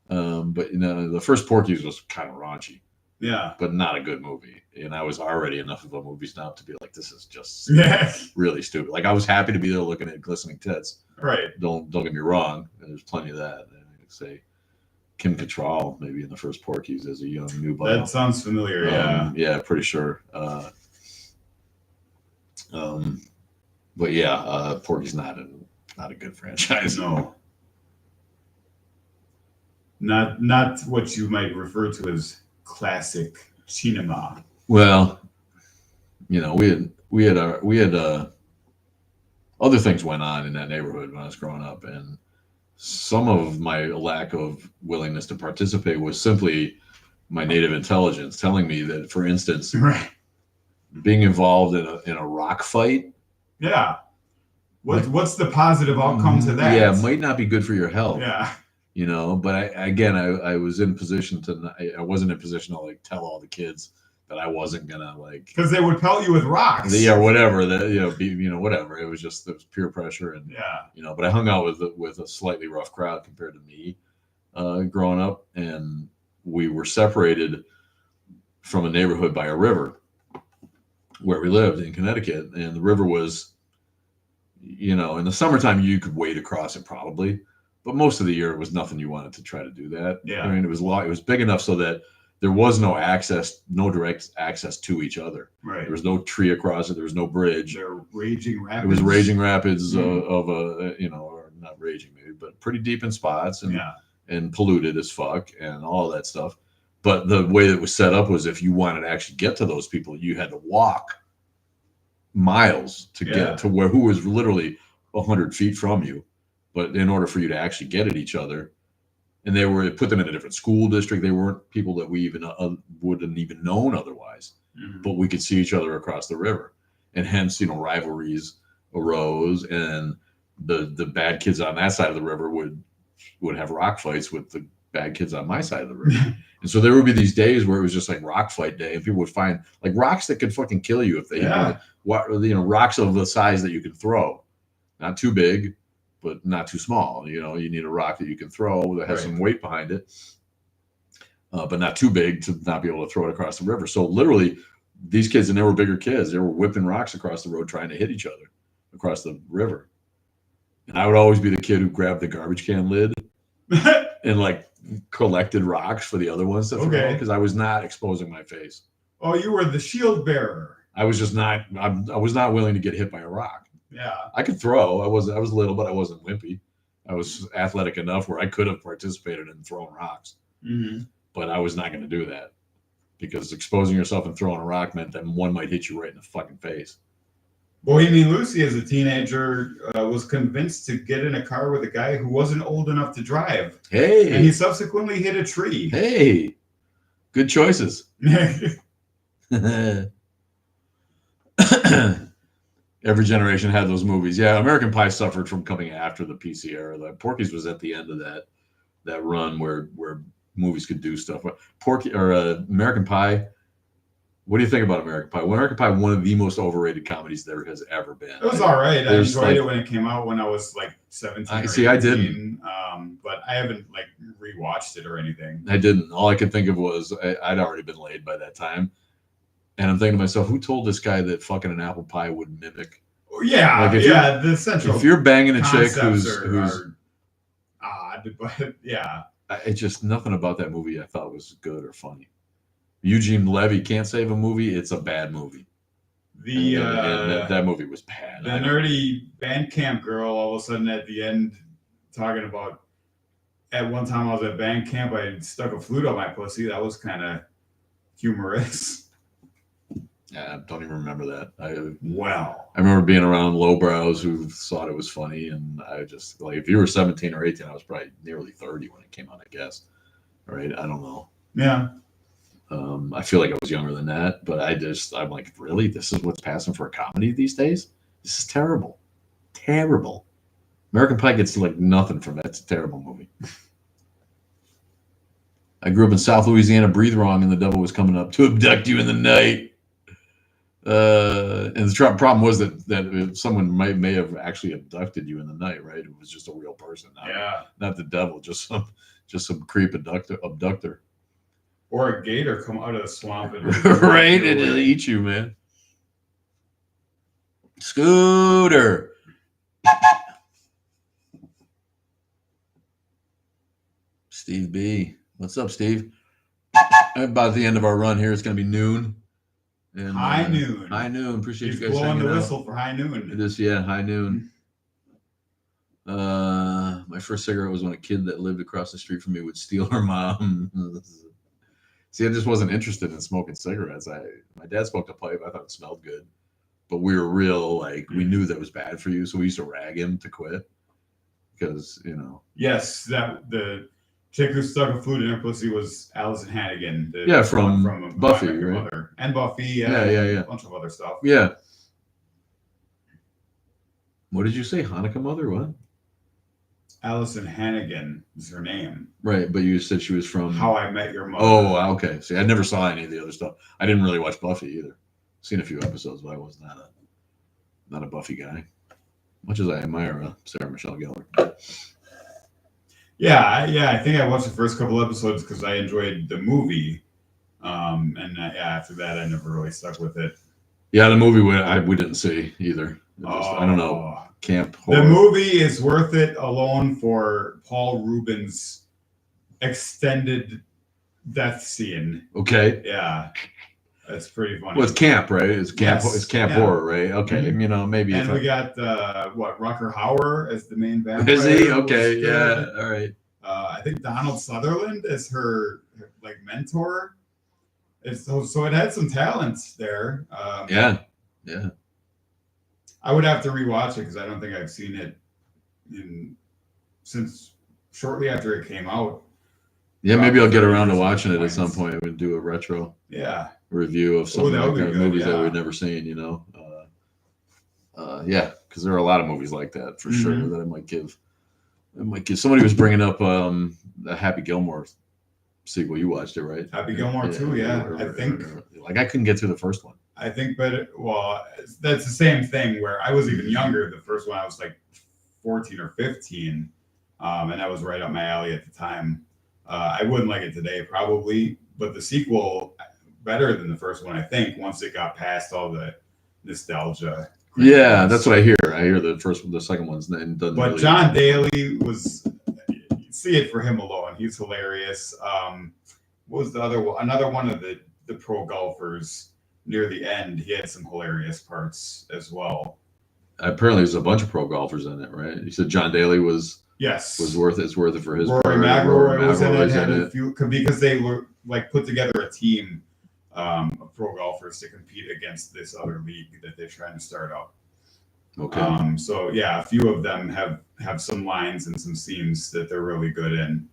But the first Porky's was kind of raunchy. Yeah. But not a good movie. And I was already enough of a movie snob to be like, this is just really stupid. Like, I was happy to be there looking at glistening tits. Right. Don't get me wrong. There's plenty of that. I'd say Kim Cattrall maybe in the first Porky's as a young newbie. That sounds familiar, yeah. Yeah, pretty sure. But yeah, Porky's not a good franchise. No. Not what you might refer to as classic cinema. Well, we had other things went on in that neighborhood when I was growing up, and some of my lack of willingness to participate was simply my native intelligence telling me that, for instance, being involved in a rock fight. Yeah. What's the positive outcome to that? Yeah, it might not be good for your health. Yeah. But I was in position I wasn't in position to like tell all the kids that I wasn't gonna like, because they would pelt you with rocks. Yeah, whatever. Whatever. It was peer pressure, and But I hung out with a slightly rough crowd compared to me, growing up, and we were separated from a neighborhood by a river where we lived in Connecticut, and the river was, in the summertime you could wade across it probably, but most of the year it was nothing you wanted to try to do that. Yeah. I mean, it was big enough so that there was no direct access to each other. Right. There was no tree across it. There was no bridge. They're raging rapids. It was raging rapids of a, or not raging maybe, but pretty deep in spots and polluted as fuck and all that stuff. But the way it was set up was if you wanted to actually get to those people, you had to walk miles to get to who was literally 100 feet from you. But in order for you to actually get at each other, and put them in a different school district. They weren't people that we even wouldn't even known otherwise, but we could see each other across the river, and hence rivalries arose, and the bad kids on that side of the river would have rock fights with the bad kids on my side of the river. And so there would be these days where it was just like rock fight day, and people would find like rocks that could fucking kill you if they rocks of the size that you can throw, not too big, but not too small. You need a rock that you can throw that has some weight behind it, but not too big to not be able to throw it across the river. So literally, these kids, and they were bigger kids, they were whipping rocks across the road trying to hit each other across the river. And I would always be the kid who grabbed the garbage can lid and like collected rocks for the other ones to throw, because I was not exposing my face. Oh, you were the shield bearer. I was just not. I was not willing to get hit by a rock. Yeah, I could throw. I was little, but I wasn't wimpy. I was athletic enough where I could have participated in throwing rocks, but I was not going to do that, because exposing yourself and throwing a rock meant that one might hit you right in the fucking face. Bohemian Lucy, as a teenager, was convinced to get in a car with a guy who wasn't old enough to drive. Hey, and he subsequently hit a tree. Hey, good choices. Every generation had those movies. Yeah, American Pie suffered from coming after the PC era. Like Porky's was at the end of that run where movies could do stuff. American Pie. What do you think about American Pie? Well, American Pie, one of the most overrated comedies there has ever been. It was all right. I enjoyed it when it came out when I was like 17 or 18. I didn't. But I haven't like rewatched it or anything. I didn't. All I could think of was I'd already been laid by that time. And I'm thinking to myself, who told this guy that fucking an apple pie would mimic? Yeah, like the central. If you're banging a chick who's odd, but yeah, it's just nothing about that movie I thought was good or funny. Eugene Levy can't save a movie. It's a bad movie. That movie was bad. The nerdy band camp girl all of a sudden at the end talking about, at one time I was at band camp, I stuck a flute on my pussy. That was kind of humorous. Yeah, I don't even remember that. I remember being around lowbrows who thought it was funny, and I just like, if you were 17 or 18, I was probably nearly 30 when it came out, I guess. All right, I don't know. Yeah. I feel like I was younger than that, but I'm like, really? This is what's passing for a comedy these days? This is terrible. Terrible. American Pie gets like nothing from that. It's a terrible movie. I grew up in South Louisiana. Breathe wrong, and the devil was coming up to abduct you in the night. And the problem was that someone may have actually abducted you in the night, right? It was just a real person, not the devil, just some creep abductor. Or a gator come out of the swamp and right, and it'll eat you, man. Scooter. Steve B. What's up, Steve? About the end of our run here. It's going to be noon. And, high noon. High noon. Appreciate He's you guys blowing hanging the out. whistle for high noon. It is, high noon. My first cigarette was when a kid that lived across the street from me would steal her mom. See, I just wasn't interested in smoking cigarettes. My dad smoked a pipe. I thought it smelled good. But we were real, we knew that was bad for you, so we used to rag him to quit. Because, Yes, the chick who stuck a flute in her pussy was Allison Hannigan. From Buffy, right? Mother. And Buffy, yeah. A bunch of other stuff. Yeah. What did you say? Hanukkah Mother? What? Allison Hannigan is her name. Right, but you said she was from How I Met Your Mother. Oh, okay. See, I never saw any of the other stuff. I didn't really watch Buffy either. Seen a few episodes, but I was not a Buffy guy. Much as I admire Sarah Michelle Gellar. Yeah, I think I watched the first couple episodes because I enjoyed the movie. Yeah, after that, I never really stuck with it. Yeah, the movie we didn't see either. I don't know. Camp horror. The movie is worth it alone for Paul Rubens' extended death scene. Okay. Yeah. That's pretty funny. Well, it's camp, right? It's camp. Yes. It's camp horror, right? Okay. Mm-hmm. You know, maybe. And we got Rucker Hauer as the main vampire. Is he? Okay. Yeah. All right. I think Donald Sutherland as her like mentor. So it had some talent there. Yeah. I would have to rewatch it because I don't think I've seen it since shortly after it came out. Yeah, maybe I'll get around to watching it at some point. We'll do a retro review of some movies that we've never seen. You know, yeah, because there are a lot of movies like that for sure that I might give. Somebody was bringing up the Happy Gilmore sequel. You watched it, right? Happy Gilmore too. Yeah, I think. Like I couldn't get through the first one. I think, but that's the same thing where I was even younger. The first one I was like 14 or 15, and that was right up my alley at the time. I wouldn't like it today probably, but the sequel better than the first one. I think once it got past all the nostalgia. Yeah, that's what I hear. I hear the second one's name doesn't. But really John Daly was. See it for him alone. He's hilarious. What was the other one? Another one of the pro golfers near the end. He had some hilarious parts as well. Apparently, there's a bunch of pro golfers in it, right? You said John Daly was worth it. It's worth it for his. Rory McIlroy was in it. Had a few because they were like put together a team of pro golfers to compete against this other league that they're trying to start up. Okay. So yeah, a few of them have some lines and some scenes that they're really good in,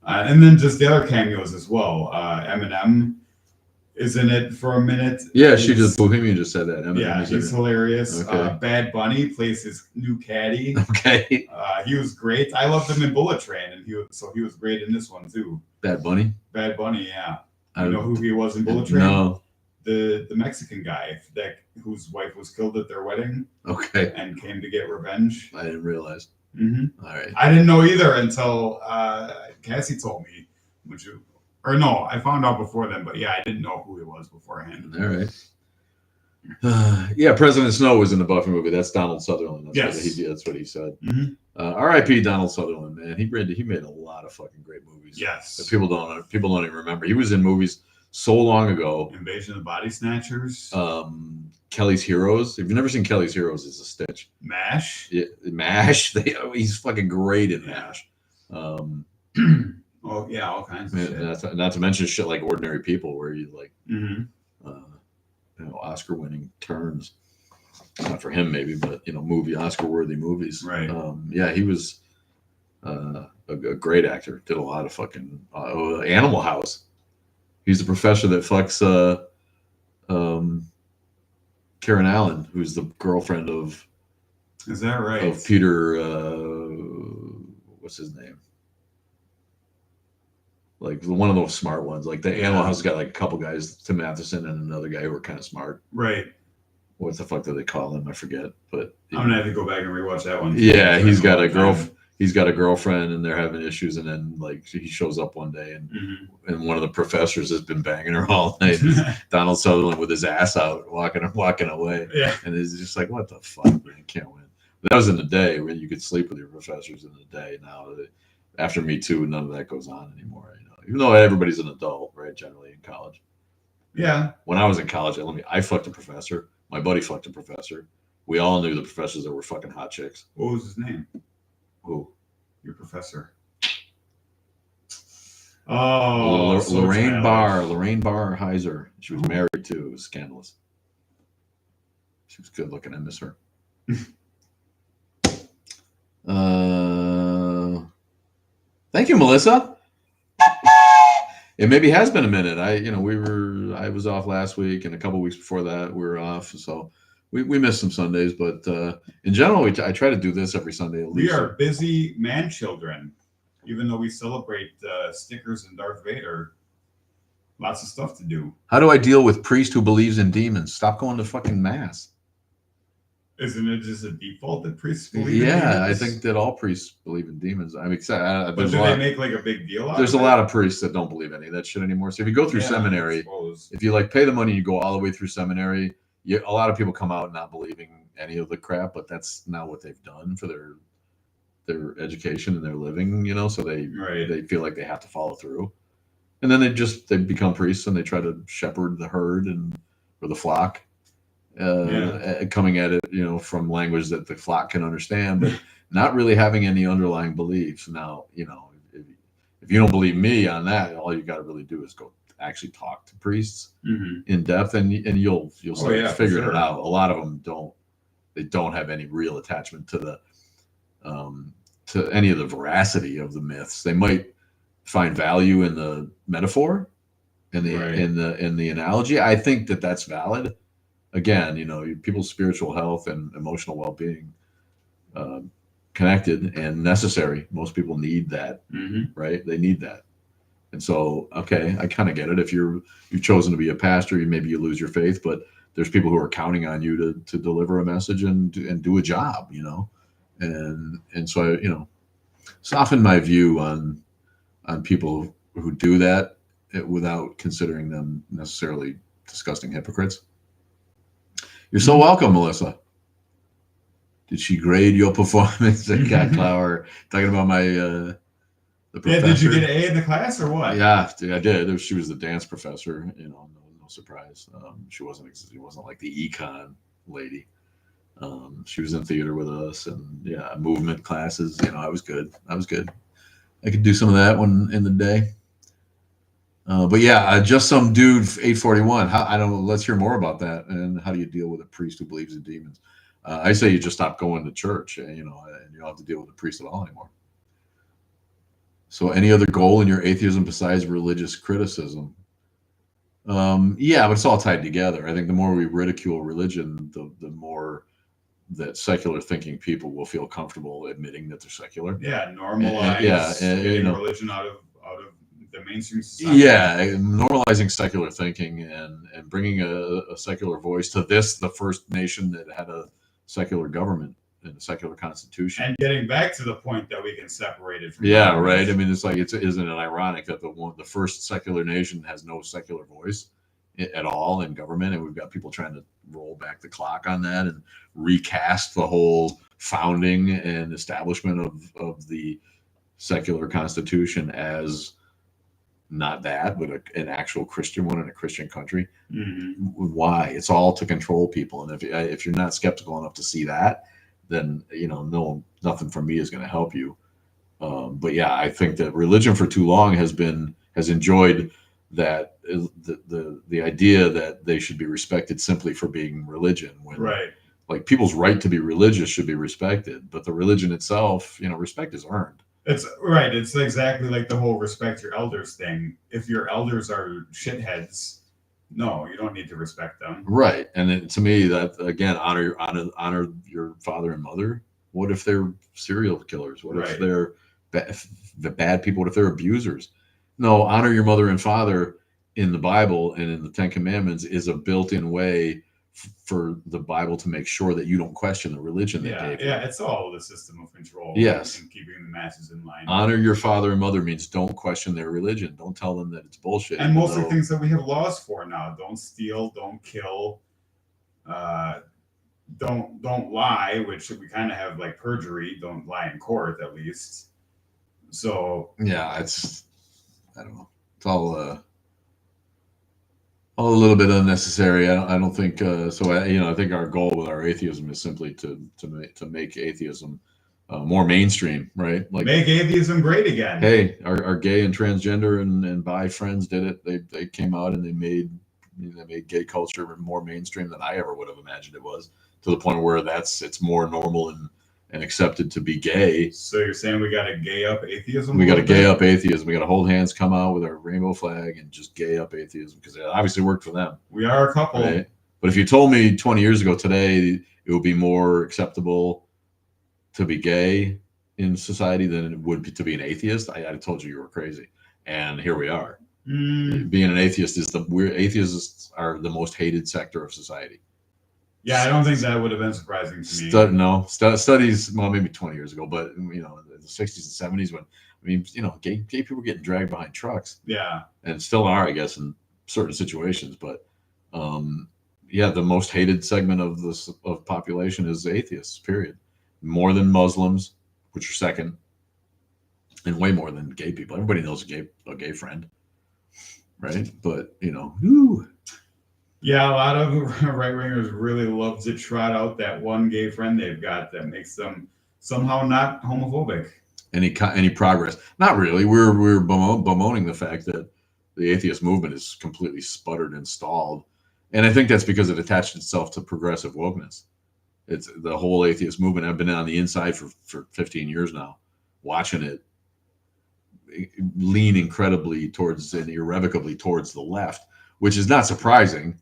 and then just the other cameos as well. Eminem is in it for a minute. Yeah, Bohemian just said that. Eminem he's hilarious. Okay. Bad Bunny plays his new caddy. Okay. He was great. I loved him in Bullet Train, and he was great in this one too. Bad Bunny. Bad Bunny, yeah. You know who he was in Bullet Train? No. The Mexican guy whose wife was killed at their wedding. Okay. And came to get revenge. I didn't realize. Mm-hmm. All right. I didn't know either until Cassie told me. I found out before then, but yeah, I didn't know who he was beforehand. All right. Yeah, President Snow was in the Buffy movie. That's Donald Sutherland. That's what he said. Mm-hmm. R.I.P. Donald Sutherland, man. He made a lot of fucking great movies. Yes. That people don't even remember. He was in movies so long ago. Invasion of the Body Snatchers. Kelly's Heroes. If you've never seen Kelly's Heroes, it's a stitch. MASH. Yeah, MASH. He's fucking great in MASH. Oh yeah, all kinds of shit. Not to mention shit like Ordinary People, where you like, mm-hmm. Oscar-winning turns. Not for him, maybe, but Oscar-worthy movies. Right. Yeah, he was a great actor. Did a lot of fucking Animal House. He's the professor that fucks Karen Allen, who's the girlfriend of. Is that right? Of Peter. What's his name? Like one of those smart ones. Like the Animal House has got like a couple guys, Tim Matheson and another guy who are kind of smart. Right. What the fuck do they call him? I forget. But I'm gonna have to go back and rewatch that one. Yeah, he's got a girlfriend, and they're having issues, and then like he shows up one day, and one of the professors has been banging her all night. Donald Sutherland with his ass out, walking away. Yeah, and it's just like, what the fuck, man, can't win. But that was in the day when you could sleep with your professors in the day. Now, after Me Too, none of that goes on anymore. Even though everybody's an adult, right? Generally in college. Yeah. When I was in college, I fucked a professor. My buddy fucked a professor. We all knew the professors that were fucking hot chicks. What was his name? Who? Your professor. Oh, Lorraine Barr Heiser. She was married too. It was scandalous. She was good looking. I miss her. Thank you, Melissa. It maybe has been a minute. I was off last week, and a couple weeks before that we were off. So we missed some Sundays, but in general, I try to do this every Sunday. At least. We are busy man children, even though we celebrate stickers and Darth Vader. Lots of stuff to do. How do I deal with priest who believes in demons? Stop going to fucking mass. Isn't it just a default that priests believe in Yeah, demons? I think that all priests believe in demons. I mean, But there's do a they lot. make like a big deal out There's of a it? lot of priests that don't believe any of that shit anymore. So if you go through Yeah, I seminary, suppose. if you like pay the money, you go all the way through seminary. A lot of people come out not believing any of the crap, but that's not what they've done for their education and their living. You know, so Right. they feel like they have to follow through, and then they become priests and they try to shepherd the herd or the flock, coming at it, you know, from language that the flock can understand, but not really having any underlying beliefs. Now, you know, if you don't believe me on that, all you got to really do is go actually talk to priests Mm-hmm. in depth, and you'll start yeah, for figuring sure. it out. A lot of them don't have any real attachment to any of the veracity of the myths. They might find value in the metaphor, in the Right. in the analogy. I think that that's valid. Again, you know, people's spiritual health and emotional well-being, uh, connected and necessary. Most people need that, Mm-hmm. right? They need that. And so, okay, I kind of get it. If you've chosen to be a pastor, maybe you lose your faith, but there's people who are counting on you to deliver a message and do a job, you know, and so I, you know, soften my view on people who do that, without considering them necessarily disgusting hypocrites. You're so welcome, Melissa. Did she grade your performance at Cat Clower? Talking about my the professor. Yeah, did you get an A in the class or what? Yeah, I did. She was the dance professor. You know, no surprise. She wasn't like the econ lady. She was in theater with us, and yeah, movement classes. You know, I was good. I could do some of that one in the day. But yeah, just some dude, 841. How, I don't know. Let's hear more about that. And how do you deal with a priest who believes in demons? I say you just stop going to church, you know, and you don't have to deal with a priest at all anymore. So, any other goal in your atheism besides religious criticism? Yeah, but it's all tied together. I think the more we ridicule religion, the more that secular thinking people will feel comfortable admitting that they're secular. Yeah, normalize getting religion out of the mainstream society. Yeah, normalizing secular thinking and bringing a secular voice to the first nation that had a secular government and a secular constitution. And getting back to the point that we can separate it from right. I mean, it's like isn't it ironic that the first secular nation has no secular voice at all in government, and we've got people trying to roll back the clock on that and recast the whole founding and establishment of the secular constitution as not that, but an actual Christian one in a Christian country. Mm-hmm. Why? It's all to control people, and if you're not skeptical enough to see that, then you know nothing from me is going to help you. But yeah, I think that religion for too long has enjoyed that the idea that they should be respected simply for being religion. When, right. Like people's right to be religious should be respected, but the religion itself, you know, respect is earned. It's right. It's exactly like the whole respect your elders thing. If your elders are shitheads, no, you don't need to respect them. Right. And then, to me, that again, honor your father and mother. What if they're serial killers? What if they're the bad people? What if they're abusers? No, honor your mother and father in the Bible and in the Ten Commandments is a built-in way for the Bible to make sure that you don't question the religion they gave you. Yeah, it's all the system of control. Yes. And keeping the masses in line. Honor your father and mother means don't question their religion. Don't tell them that it's bullshit. And most of the things that we have laws for now: don't steal, don't kill, don't lie, which we kind of have like perjury. Don't lie in court, at least. So yeah, I don't know. It's all a little bit unnecessary. I don't think so. I think our goal with our atheism is simply to make atheism more mainstream, right? Like make atheism great again. Hey, our gay and transgender and bi friends did it. They came out and they made gay culture more mainstream than I ever would have imagined it was, to the point where it's more normal and accepted to be gay. So you're saying we got to gay up atheism? We got to gay up atheism. We got to hold hands, come out with our rainbow flag, and just gay up atheism, because it obviously worked for them. We are a couple. Right? But if you told me 20 years ago today it would be more acceptable to be gay in society than it would be to be an atheist, I told you were crazy. And here we are. Being an atheists are the most hated sector of society. Yeah, I don't think that would have been surprising to me. Studies, well, maybe 20 years ago, but in the 60s and 70s, when gay people were getting dragged behind trucks, Yeah. and still are, I guess, in certain situations. But yeah, the most hated segment of this of population is atheists. Period. More than Muslims, which are second, and way more than gay people. Everybody knows a gay friend, right? But whew. Yeah, a lot of right wingers really love to trot out that one gay friend they've got that makes them somehow not homophobic. Any progress? Not really. We're bemoaning the fact that the atheist movement is completely sputtered and stalled, and I think that's because it attached itself to progressive wokeness. It's the whole atheist movement. I've been on the inside for 15 years now, watching it lean incredibly towards and irrevocably towards the left, which is not surprising.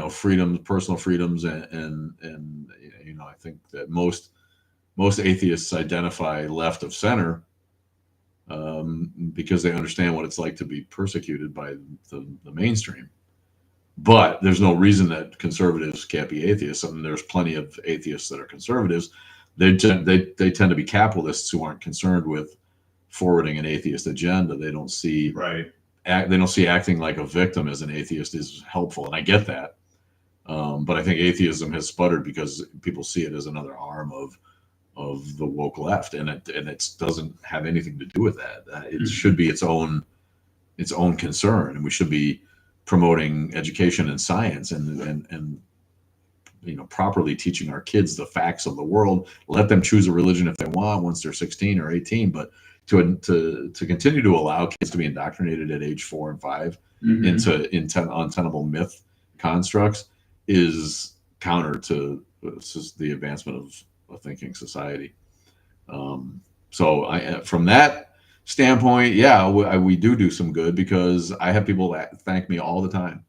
Freedoms, personal freedoms, and I think that most atheists identify left of center because they understand what it's like to be persecuted by the mainstream. But there's no reason that conservatives can't be atheists. I mean, there's plenty of atheists that are conservatives. They tend to be capitalists who aren't concerned with forwarding an atheist agenda. They don't see acting like a victim as an atheist is helpful, and I get that. But I think atheism has sputtered because people see it as another arm of the woke left, and it doesn't have anything to do with that. It should be its own concern, and we should be promoting education and science and properly teaching our kids the facts of the world. Let them choose a religion if they want once they're 16 or 18, but to continue to allow kids to be indoctrinated at age 4 and 5 into untenable myth constructs is counter to the advancement of a thinking society. So from that standpoint, yeah, we do some good, because I have people that thank me all the time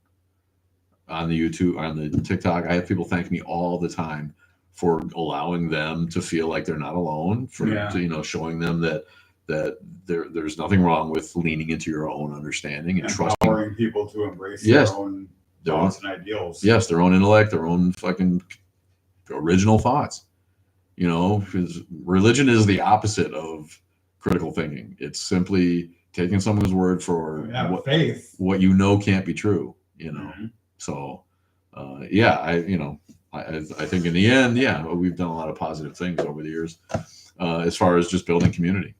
on the YouTube, on the TikTok. I have people thank me all the time for allowing them to feel like they're not alone, for showing them that there's nothing wrong with leaning into your own understanding and empowering people to embrace their own thoughts and ideals. Yes, their own intellect, their own fucking original thoughts. Because religion is the opposite of critical thinking. It's simply taking someone's word for faith, what can't be true. So I think in the end, we've done a lot of positive things over the years as far as just building community.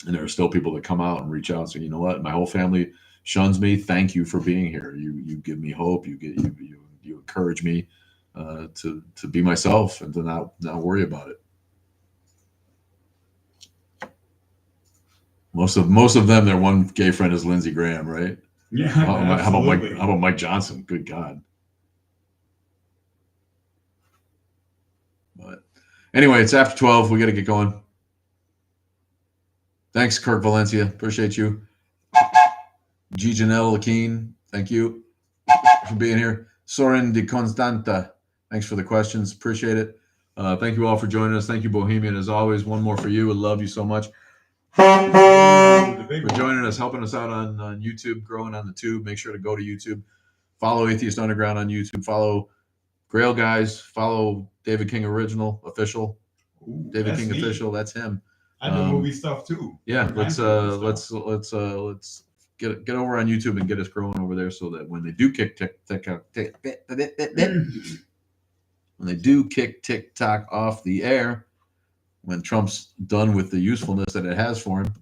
And there are still people that come out and reach out and say, you know what, my whole family shuns me. Thank you for being here. You give me hope. You encourage me to be myself and to not worry about it. Most of them, their one gay friend is Lindsey Graham, right? Yeah. How about Mike Johnson? Good God. But anyway, it's after 12. We got to get going. Thanks, Kirk Valencia. Appreciate you. G. Janelle Lakeen, thank you for being here. Soren de Constanta, thanks for the questions. Appreciate it. Thank you all for joining us. Thank you, Bohemian. As always, one more for you. I love you so much for joining us, helping us out on YouTube, growing on the tube. Make sure to go to YouTube. Follow Atheist Underground on YouTube. Follow Grail Guys. Follow David King Original Official. David King Official. That's him. I do movie stuff too. Yeah, let's get over on YouTube and get us growing over there, so that when they do kick TikTok off the air, when Trump's done with the usefulness that it has for him,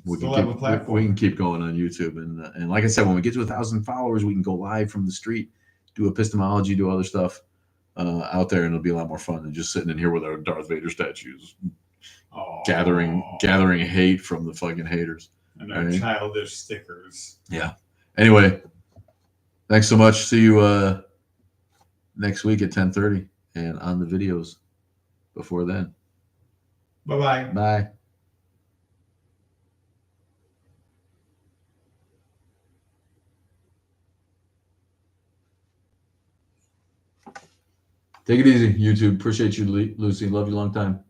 we can keep going on YouTube. And like I said, when we get to 1,000 followers, we can go live from the street, do epistemology, do other stuff out there, and it'll be a lot more fun than just sitting in here with our Darth Vader statues. Gathering hate from the fucking haters and our childish stickers. Yeah. Anyway, thanks so much. See you next week at 10:30 and on the videos before then. Bye-bye. Bye. Take it easy, YouTube. Appreciate you, Lucy. Love you long time.